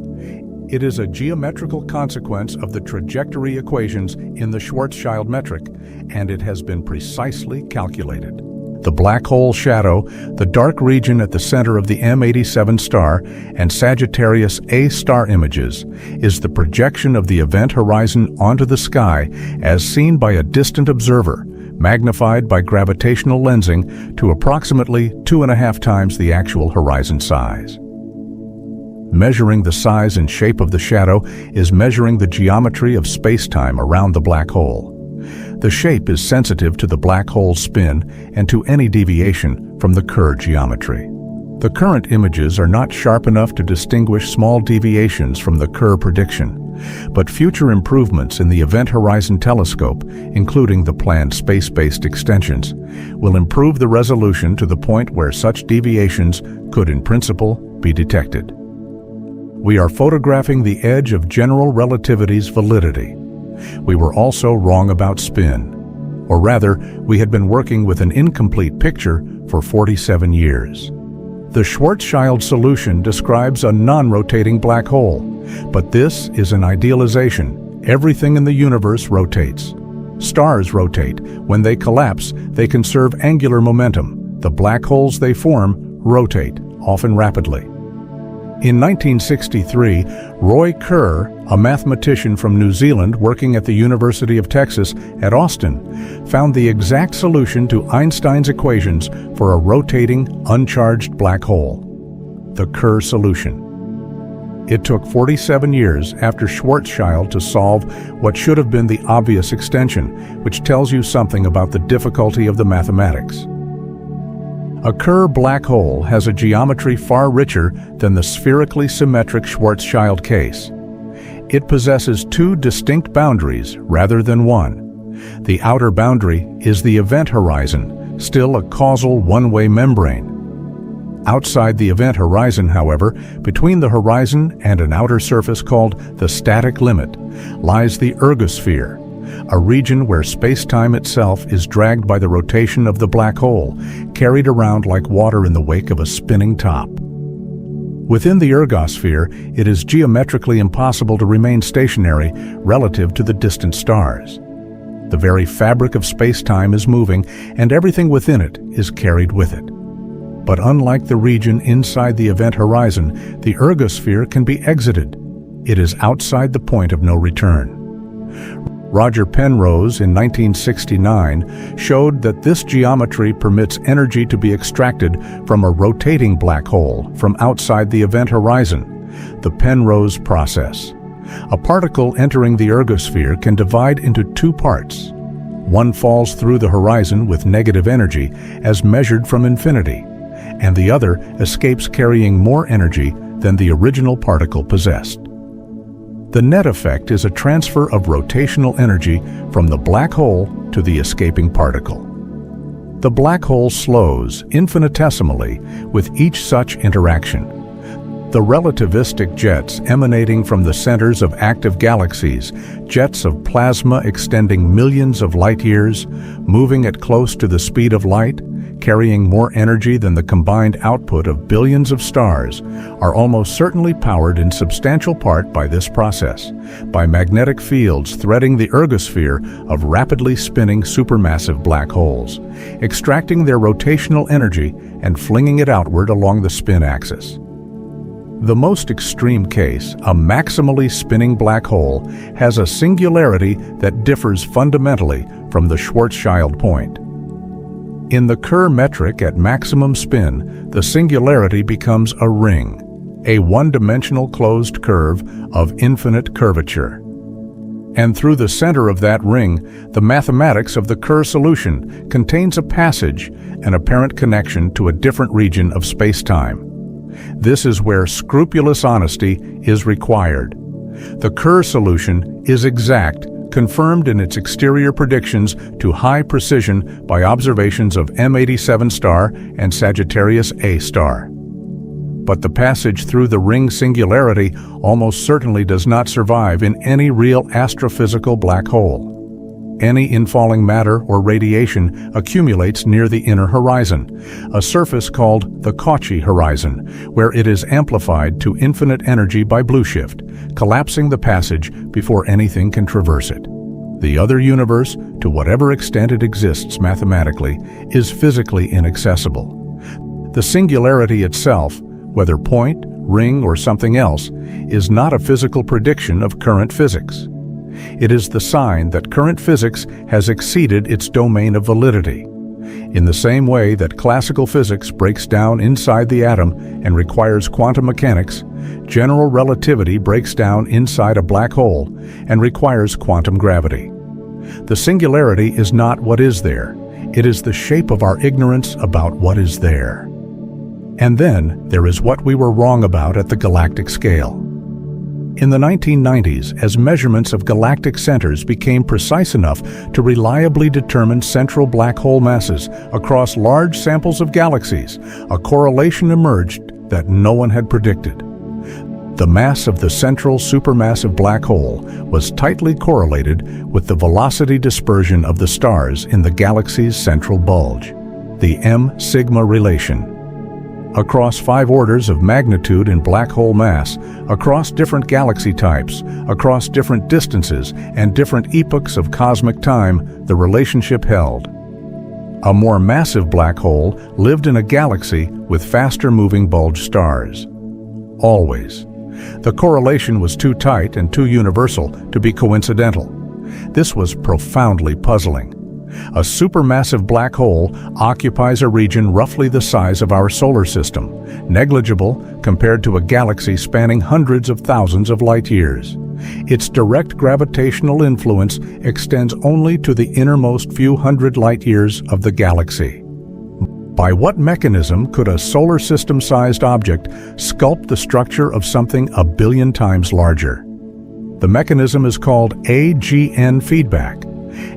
It is a geometrical consequence of the trajectory equations in the Schwarzschild metric, and it has been precisely calculated. The black hole shadow, the dark region at the center of the M87 star, and Sagittarius A star images, is the projection of the event horizon onto the sky as seen by a distant observer, magnified by gravitational lensing to approximately 2.5 times the actual horizon size. Measuring the size and shape of the shadow is measuring the geometry of space-time around the black hole. The shape is sensitive to the black hole's spin and to any deviation from the Kerr geometry. The current images are not sharp enough to distinguish small deviations from the Kerr prediction, but future improvements in the Event Horizon Telescope, including the planned space-based extensions, will improve the resolution to the point where such deviations could, in principle, be detected. We are photographing the edge of general relativity's validity. We were also wrong about spin. Or rather, we had been working with an incomplete picture for 47 years. The Schwarzschild solution describes a non-rotating black hole, but this is an idealization. Everything in the universe rotates. Stars rotate. When they collapse, they conserve angular momentum. The black holes they form rotate, often rapidly. In 1963, Roy Kerr, a mathematician from New Zealand working at the University of Texas at Austin, found the exact solution to Einstein's equations for a rotating, uncharged black hole: the Kerr solution. It took 47 years after Schwarzschild to solve what should have been the obvious extension, which tells you something about the difficulty of the mathematics. A Kerr black hole has a geometry far richer than the spherically symmetric Schwarzschild case. It possesses two distinct boundaries rather than one. The outer boundary is the event horizon, still a causal one-way membrane. Outside the event horizon, however, between the horizon and an outer surface called the static limit, lies the ergosphere, a region where space-time itself is dragged by the rotation of the black hole, carried around like water in the wake of a spinning top. Within the ergosphere, it is geometrically impossible to remain stationary relative to the distant stars. The very fabric of space-time is moving, and everything within it is carried with it. But unlike the region inside the event horizon, the ergosphere can be exited. It is outside the point of no return. Roger Penrose in 1969 showed that this geometry permits energy to be extracted from a rotating black hole from outside the event horizon, the Penrose process. A particle entering the ergosphere can divide into two parts. One falls through the horizon with negative energy as measured from infinity, and the other escapes carrying more energy than the original particle possessed. The net effect is a transfer of rotational energy from the black hole to the escaping particle. The black hole slows infinitesimally with each such interaction. The relativistic jets emanating from the centers of active galaxies, jets of plasma extending millions of light years, moving at close to the speed of light, carrying more energy than the combined output of billions of stars, are almost certainly powered in substantial part by this process, by magnetic fields threading the ergosphere of rapidly spinning supermassive black holes, extracting their rotational energy and flinging it outward along the spin axis. The most extreme case, a maximally spinning black hole, has a singularity that differs fundamentally from the Schwarzschild point. In the Kerr metric at maximum spin, the singularity becomes a ring, a one-dimensional closed curve of infinite curvature. And through the center of that ring, the mathematics of the Kerr solution contains a passage, an apparent connection to a different region of space-time. This is where scrupulous honesty is required. The Kerr solution is exact, confirmed in its exterior predictions to high precision by observations of M87 star and Sagittarius A star. But the passage through the ring singularity almost certainly does not survive in any real astrophysical black hole. Any infalling matter or radiation accumulates near the inner horizon, a surface called the Cauchy horizon, where it is amplified to infinite energy by blueshift, collapsing the passage before anything can traverse it. The other universe, to whatever extent it exists mathematically, is physically inaccessible. The singularity itself, whether point, ring, or something else, is not a physical prediction of current physics. It is the sign that current physics has exceeded its domain of validity. In the same way that classical physics breaks down inside the atom and requires quantum mechanics, general relativity breaks down inside a black hole and requires quantum gravity. The singularity is not what is there. It is the shape of our ignorance about what is there. And then there is what we were wrong about at the galactic scale. In the 1990s, as measurements of galactic centers became precise enough to reliably determine central black hole masses across large samples of galaxies, a correlation emerged that no one had predicted. The mass of the central supermassive black hole was tightly correlated with the velocity dispersion of the stars in the galaxy's central bulge, the M-sigma relation. Across 5 orders of magnitude in black hole mass, across different galaxy types, across different distances, and different epochs of cosmic time, the relationship held. A more massive black hole lived in a galaxy with faster-moving bulge stars. Always. The correlation was too tight and too universal to be coincidental. This was profoundly puzzling. A supermassive black hole occupies a region roughly the size of our solar system, negligible compared to a galaxy spanning hundreds of thousands of light years. Its direct gravitational influence extends only to the innermost few hundred light years of the galaxy. By what mechanism could a solar system-sized object sculpt the structure of something a billion times larger? The mechanism is called AGN feedback.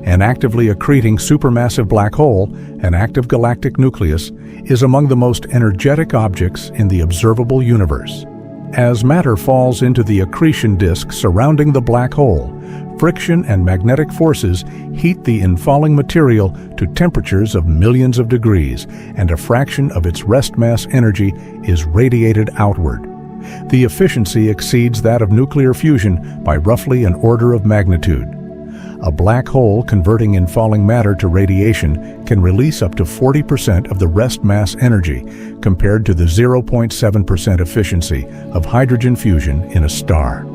An actively accreting supermassive black hole, an active galactic nucleus, is among the most energetic objects in the observable universe. As matter falls into the accretion disk surrounding the black hole, friction and magnetic forces heat the infalling material to temperatures of millions of degrees, and a fraction of its rest mass energy is radiated outward. The efficiency exceeds that of nuclear fusion by roughly an order of magnitude. A black hole converting infalling matter to radiation can release up to 40% of the rest mass energy compared to the 0.7% efficiency of hydrogen fusion in a star.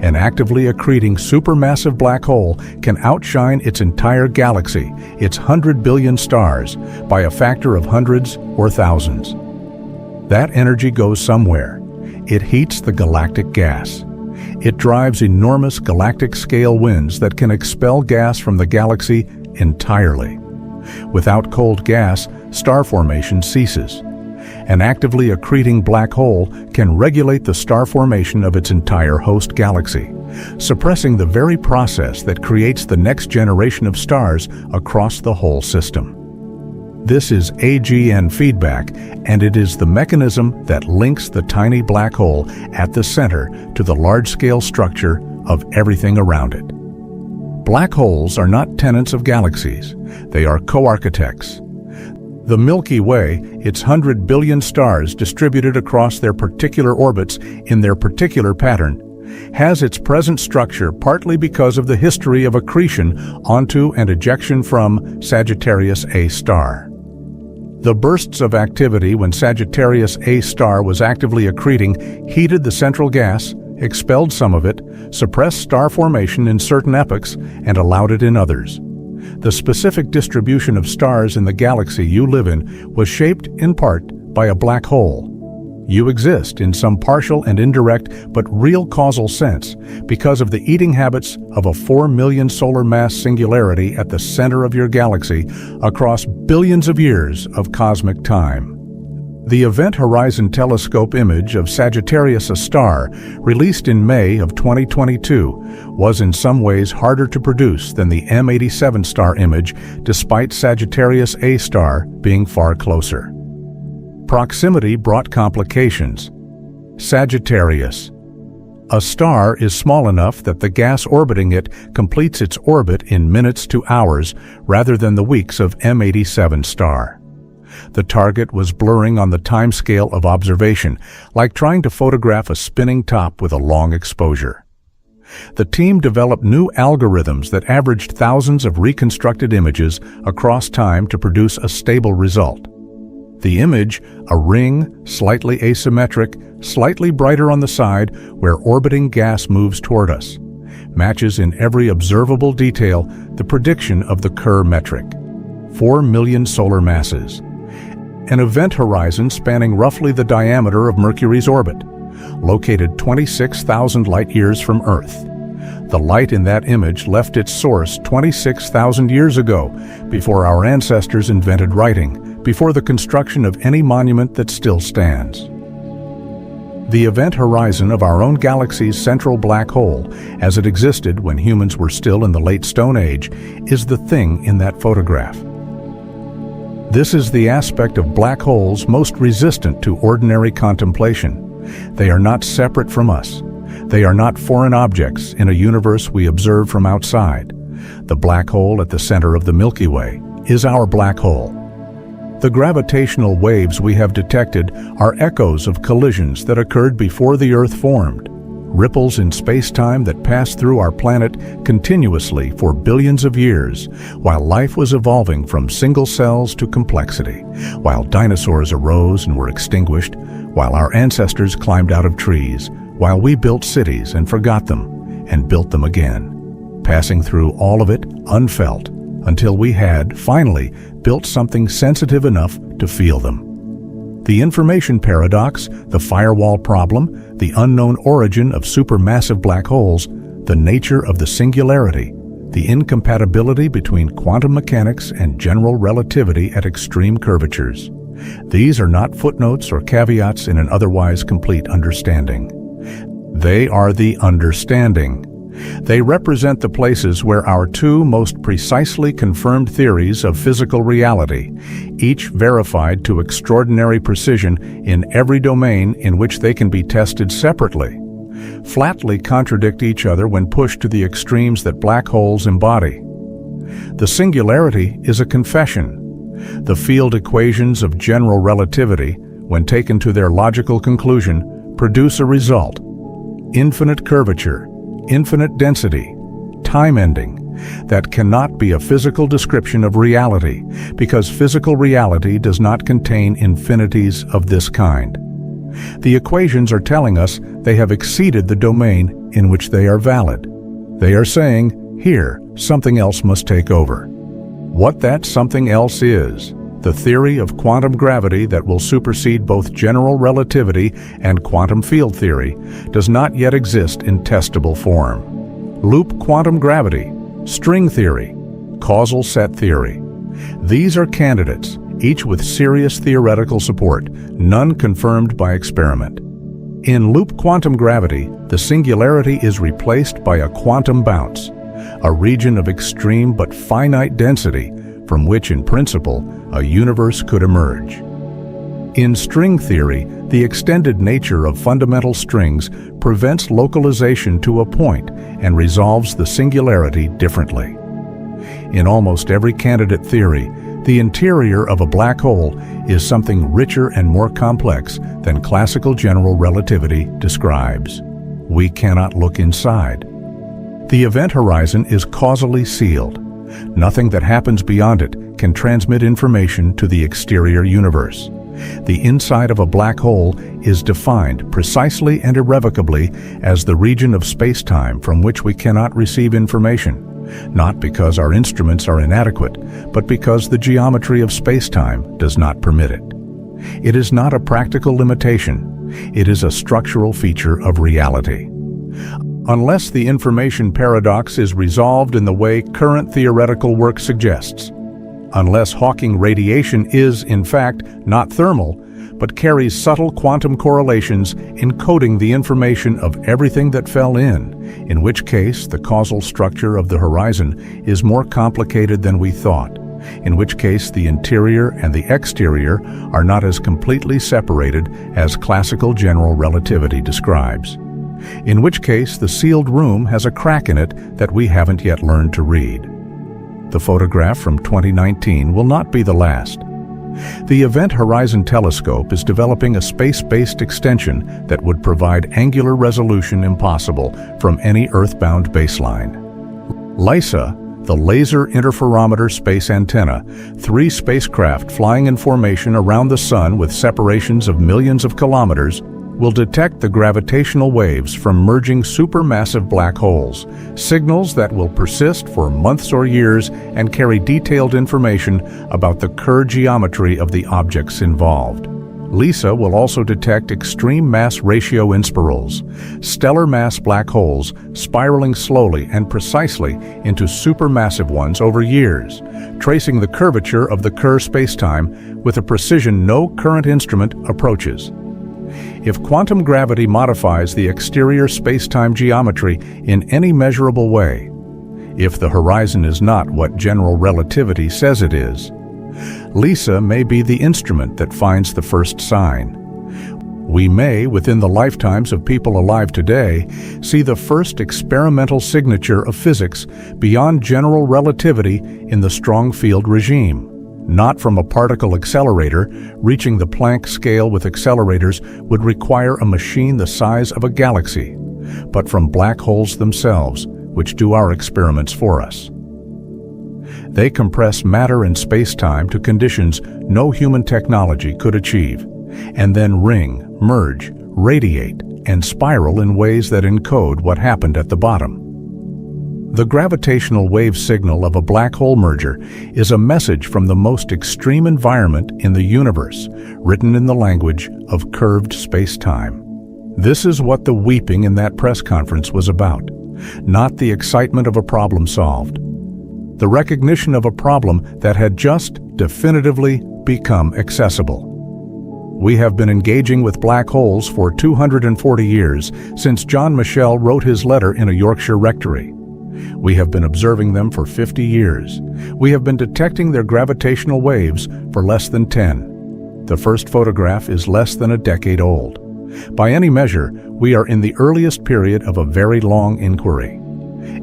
An actively accreting supermassive black hole can outshine its entire galaxy, its 100 billion stars, by a factor of hundreds or thousands. That energy goes somewhere. It heats the galactic gas. It drives enormous galactic-scale winds that can expel gas from the galaxy entirely. Without cold gas, star formation ceases. An actively accreting black hole can regulate the star formation of its entire host galaxy, suppressing the very process that creates the next generation of stars across the whole system. This is AGN feedback, and it is the mechanism that links the tiny black hole at the center to the large-scale structure of everything around it. Black holes are not tenants of galaxies. They are co-architects. The Milky Way, its 100 billion stars distributed across their particular orbits in their particular pattern, has its present structure partly because of the history of accretion onto and ejection from Sagittarius A star. The bursts of activity when Sagittarius A star was actively accreting heated the central gas, expelled some of it, suppressed star formation in certain epochs, and allowed it in others. The specific distribution of stars in the galaxy you live in was shaped, in part, by a black hole. You exist in some partial and indirect but real causal sense because of the eating habits of a 4 million solar mass singularity at the center of your galaxy across billions of years of cosmic time. The Event Horizon Telescope image of Sagittarius A star, released in May of 2022, was in some ways harder to produce than the M87 star image, despite Sagittarius A star being far closer. Proximity brought complications. Sagittarius. A star is small enough that the gas orbiting it completes its orbit in minutes to hours rather than the weeks of M87 star. The target was blurring on the timescale of observation, like trying to photograph a spinning top with a long exposure. The team developed new algorithms that averaged thousands of reconstructed images across time to produce a stable result. The image, a ring, slightly asymmetric, slightly brighter on the side where orbiting gas moves toward us, matches in every observable detail the prediction of the Kerr metric. 4 million solar masses. An event horizon spanning roughly the diameter of Mercury's orbit, located 26,000 light-years from Earth. The light in that image left its source 26,000 years ago, before our ancestors invented writing, before the construction of any monument that still stands. The event horizon of our own galaxy's central black hole, as it existed when humans were still in the late Stone Age, is the thing in that photograph. This is the aspect of black holes most resistant to ordinary contemplation. They are not separate from us. They are not foreign objects in a universe we observe from outside. The black hole at the center of the Milky Way is our black hole. The gravitational waves we have detected are echoes of collisions that occurred before the Earth formed, ripples in space-time that passed through our planet continuously for billions of years, while life was evolving from single cells to complexity, while dinosaurs arose and were extinguished, while our ancestors climbed out of trees, while we built cities and forgot them, and built them again, passing through all of it unfelt, until we had, finally, built something sensitive enough to feel them. The information paradox, the firewall problem, the unknown origin of supermassive black holes, the nature of the singularity, the incompatibility between quantum mechanics and general relativity at extreme curvatures. These are not footnotes or caveats in an otherwise complete understanding. They are the understanding. They represent the places where our two most precisely confirmed theories of physical reality, each verified to extraordinary precision in every domain in which they can be tested separately, flatly contradict each other when pushed to the extremes that black holes embody. The singularity is a confession. The field equations of general relativity, when taken to their logical conclusion, produce a result: infinite curvature, infinite density, time ending, that cannot be a physical description of reality, because physical reality does not contain infinities of this kind. The equations are telling us they have exceeded the domain in which they are valid. They are saying, here, something else must take over. What that something else is, the theory of quantum gravity that will supersede both general relativity and quantum field theory, does not yet exist in testable form. Loop quantum gravity, string theory, causal set theory. These are candidates, each with serious theoretical support, none confirmed by experiment. In loop quantum gravity, the singularity is replaced by a quantum bounce, a region of extreme but finite density from which, in principle, a universe could emerge. In string theory, the extended nature of fundamental strings prevents localization to a point and resolves the singularity differently. In almost every candidate theory, the interior of a black hole is something richer and more complex than classical general relativity describes. We cannot look inside. The event horizon is causally sealed. Nothing that happens beyond it can transmit information to the exterior universe. The inside of a black hole is defined precisely and irrevocably as the region of space-time from which we cannot receive information, not because our instruments are inadequate, but because the geometry of space-time does not permit it. It is not a practical limitation. It is a structural feature of reality. Unless the information paradox is resolved in the way current theoretical work suggests, unless Hawking radiation is, in fact, not thermal, but carries subtle quantum correlations encoding the information of everything that fell in which case the causal structure of the horizon is more complicated than we thought, in which case the interior and the exterior are not as completely separated as classical general relativity describes, in which case the sealed room has a crack in it that we haven't yet learned to read. The photograph from 2019 will not be the last. The Event Horizon Telescope is developing a space-based extension that would provide angular resolution impossible from any Earth-bound baseline. LISA, the Laser Interferometer Space Antenna, 3 spacecraft flying in formation around the Sun with separations of millions of kilometers, will detect the gravitational waves from merging supermassive black holes, signals that will persist for months or years and carry detailed information about the Kerr geometry of the objects involved. LISA will also detect extreme mass ratio inspirals, stellar mass black holes spiraling slowly and precisely into supermassive ones over years, tracing the curvature of the Kerr spacetime with a precision no current instrument approaches. If quantum gravity modifies the exterior space-time geometry in any measurable way, if the horizon is not what general relativity says it is, LISA may be the instrument that finds the first sign. We may, within the lifetimes of people alive today, see the first experimental signature of physics beyond general relativity in the strong field regime. Not from a particle accelerator. Reaching the Planck scale with accelerators would require a machine the size of a galaxy, but from black holes themselves, which do our experiments for us. They compress matter and space-time to conditions no human technology could achieve, and then ring, merge, radiate, and spiral in ways that encode what happened at the bottom. The gravitational wave signal of a black hole merger is a message from the most extreme environment in the universe, written in the language of curved space-time. This is what the weeping in that press conference was about, not the excitement of a problem solved. The recognition of a problem that had just definitively become accessible. We have been engaging with black holes for 240 years, since John Michell wrote his letter in a Yorkshire rectory. We have been observing them for 50 years. We have been detecting their gravitational waves for less than 10. The first photograph is less than a decade old. By any measure, we are in the earliest period of a very long inquiry.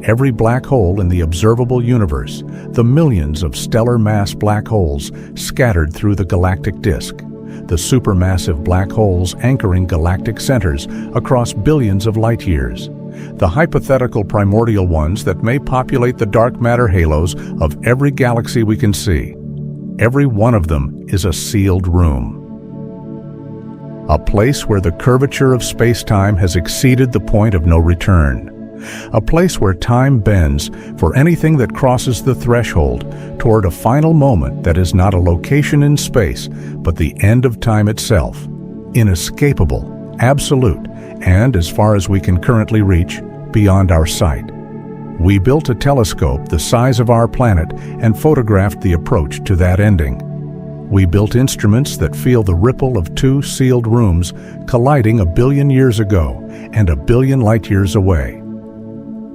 Every black hole in the observable universe, the millions of stellar mass black holes scattered through the galactic disk, the supermassive black holes anchoring galactic centers across billions of light years, the hypothetical primordial ones that may populate the dark matter halos of every galaxy we can see. Every one of them is a sealed room. A place where the curvature of space-time has exceeded the point of no return. A place where time bends for anything that crosses the threshold toward a final moment that is not a location in space, but the end of time itself, inescapable, absolute, and, as far as we can currently reach, beyond our sight. We built a telescope the size of our planet and photographed the approach to that ending. We built instruments that feel the ripple of 2 sealed rooms colliding 1 billion years ago and 1 billion light-years away.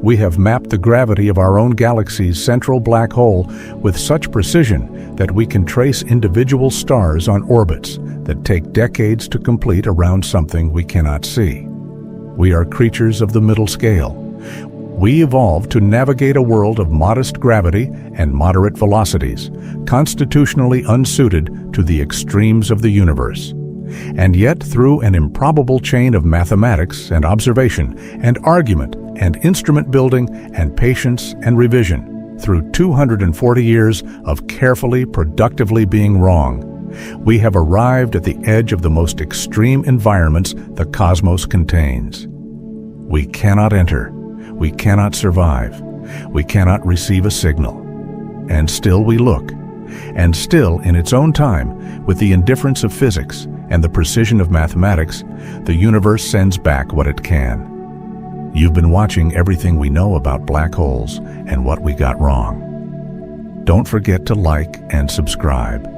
We have mapped the gravity of our own galaxy's central black hole with such precision that we can trace individual stars on orbits that take decades to complete around something we cannot see. We are creatures of the middle scale. We evolved to navigate a world of modest gravity and moderate velocities, constitutionally unsuited to the extremes of the universe. And yet, through an improbable chain of mathematics and observation and argument and instrument building and patience and revision, through 240 years of carefully, productively being wrong, we have arrived at the edge of the most extreme environments the cosmos contains. We cannot enter, we cannot survive, we cannot receive a signal. And still we look, and still, in its own time, with the indifference of physics, and the precision of mathematics, the universe sends back what it can. You've been watching everything we know about black holes and what we got wrong. Don't forget to like and subscribe.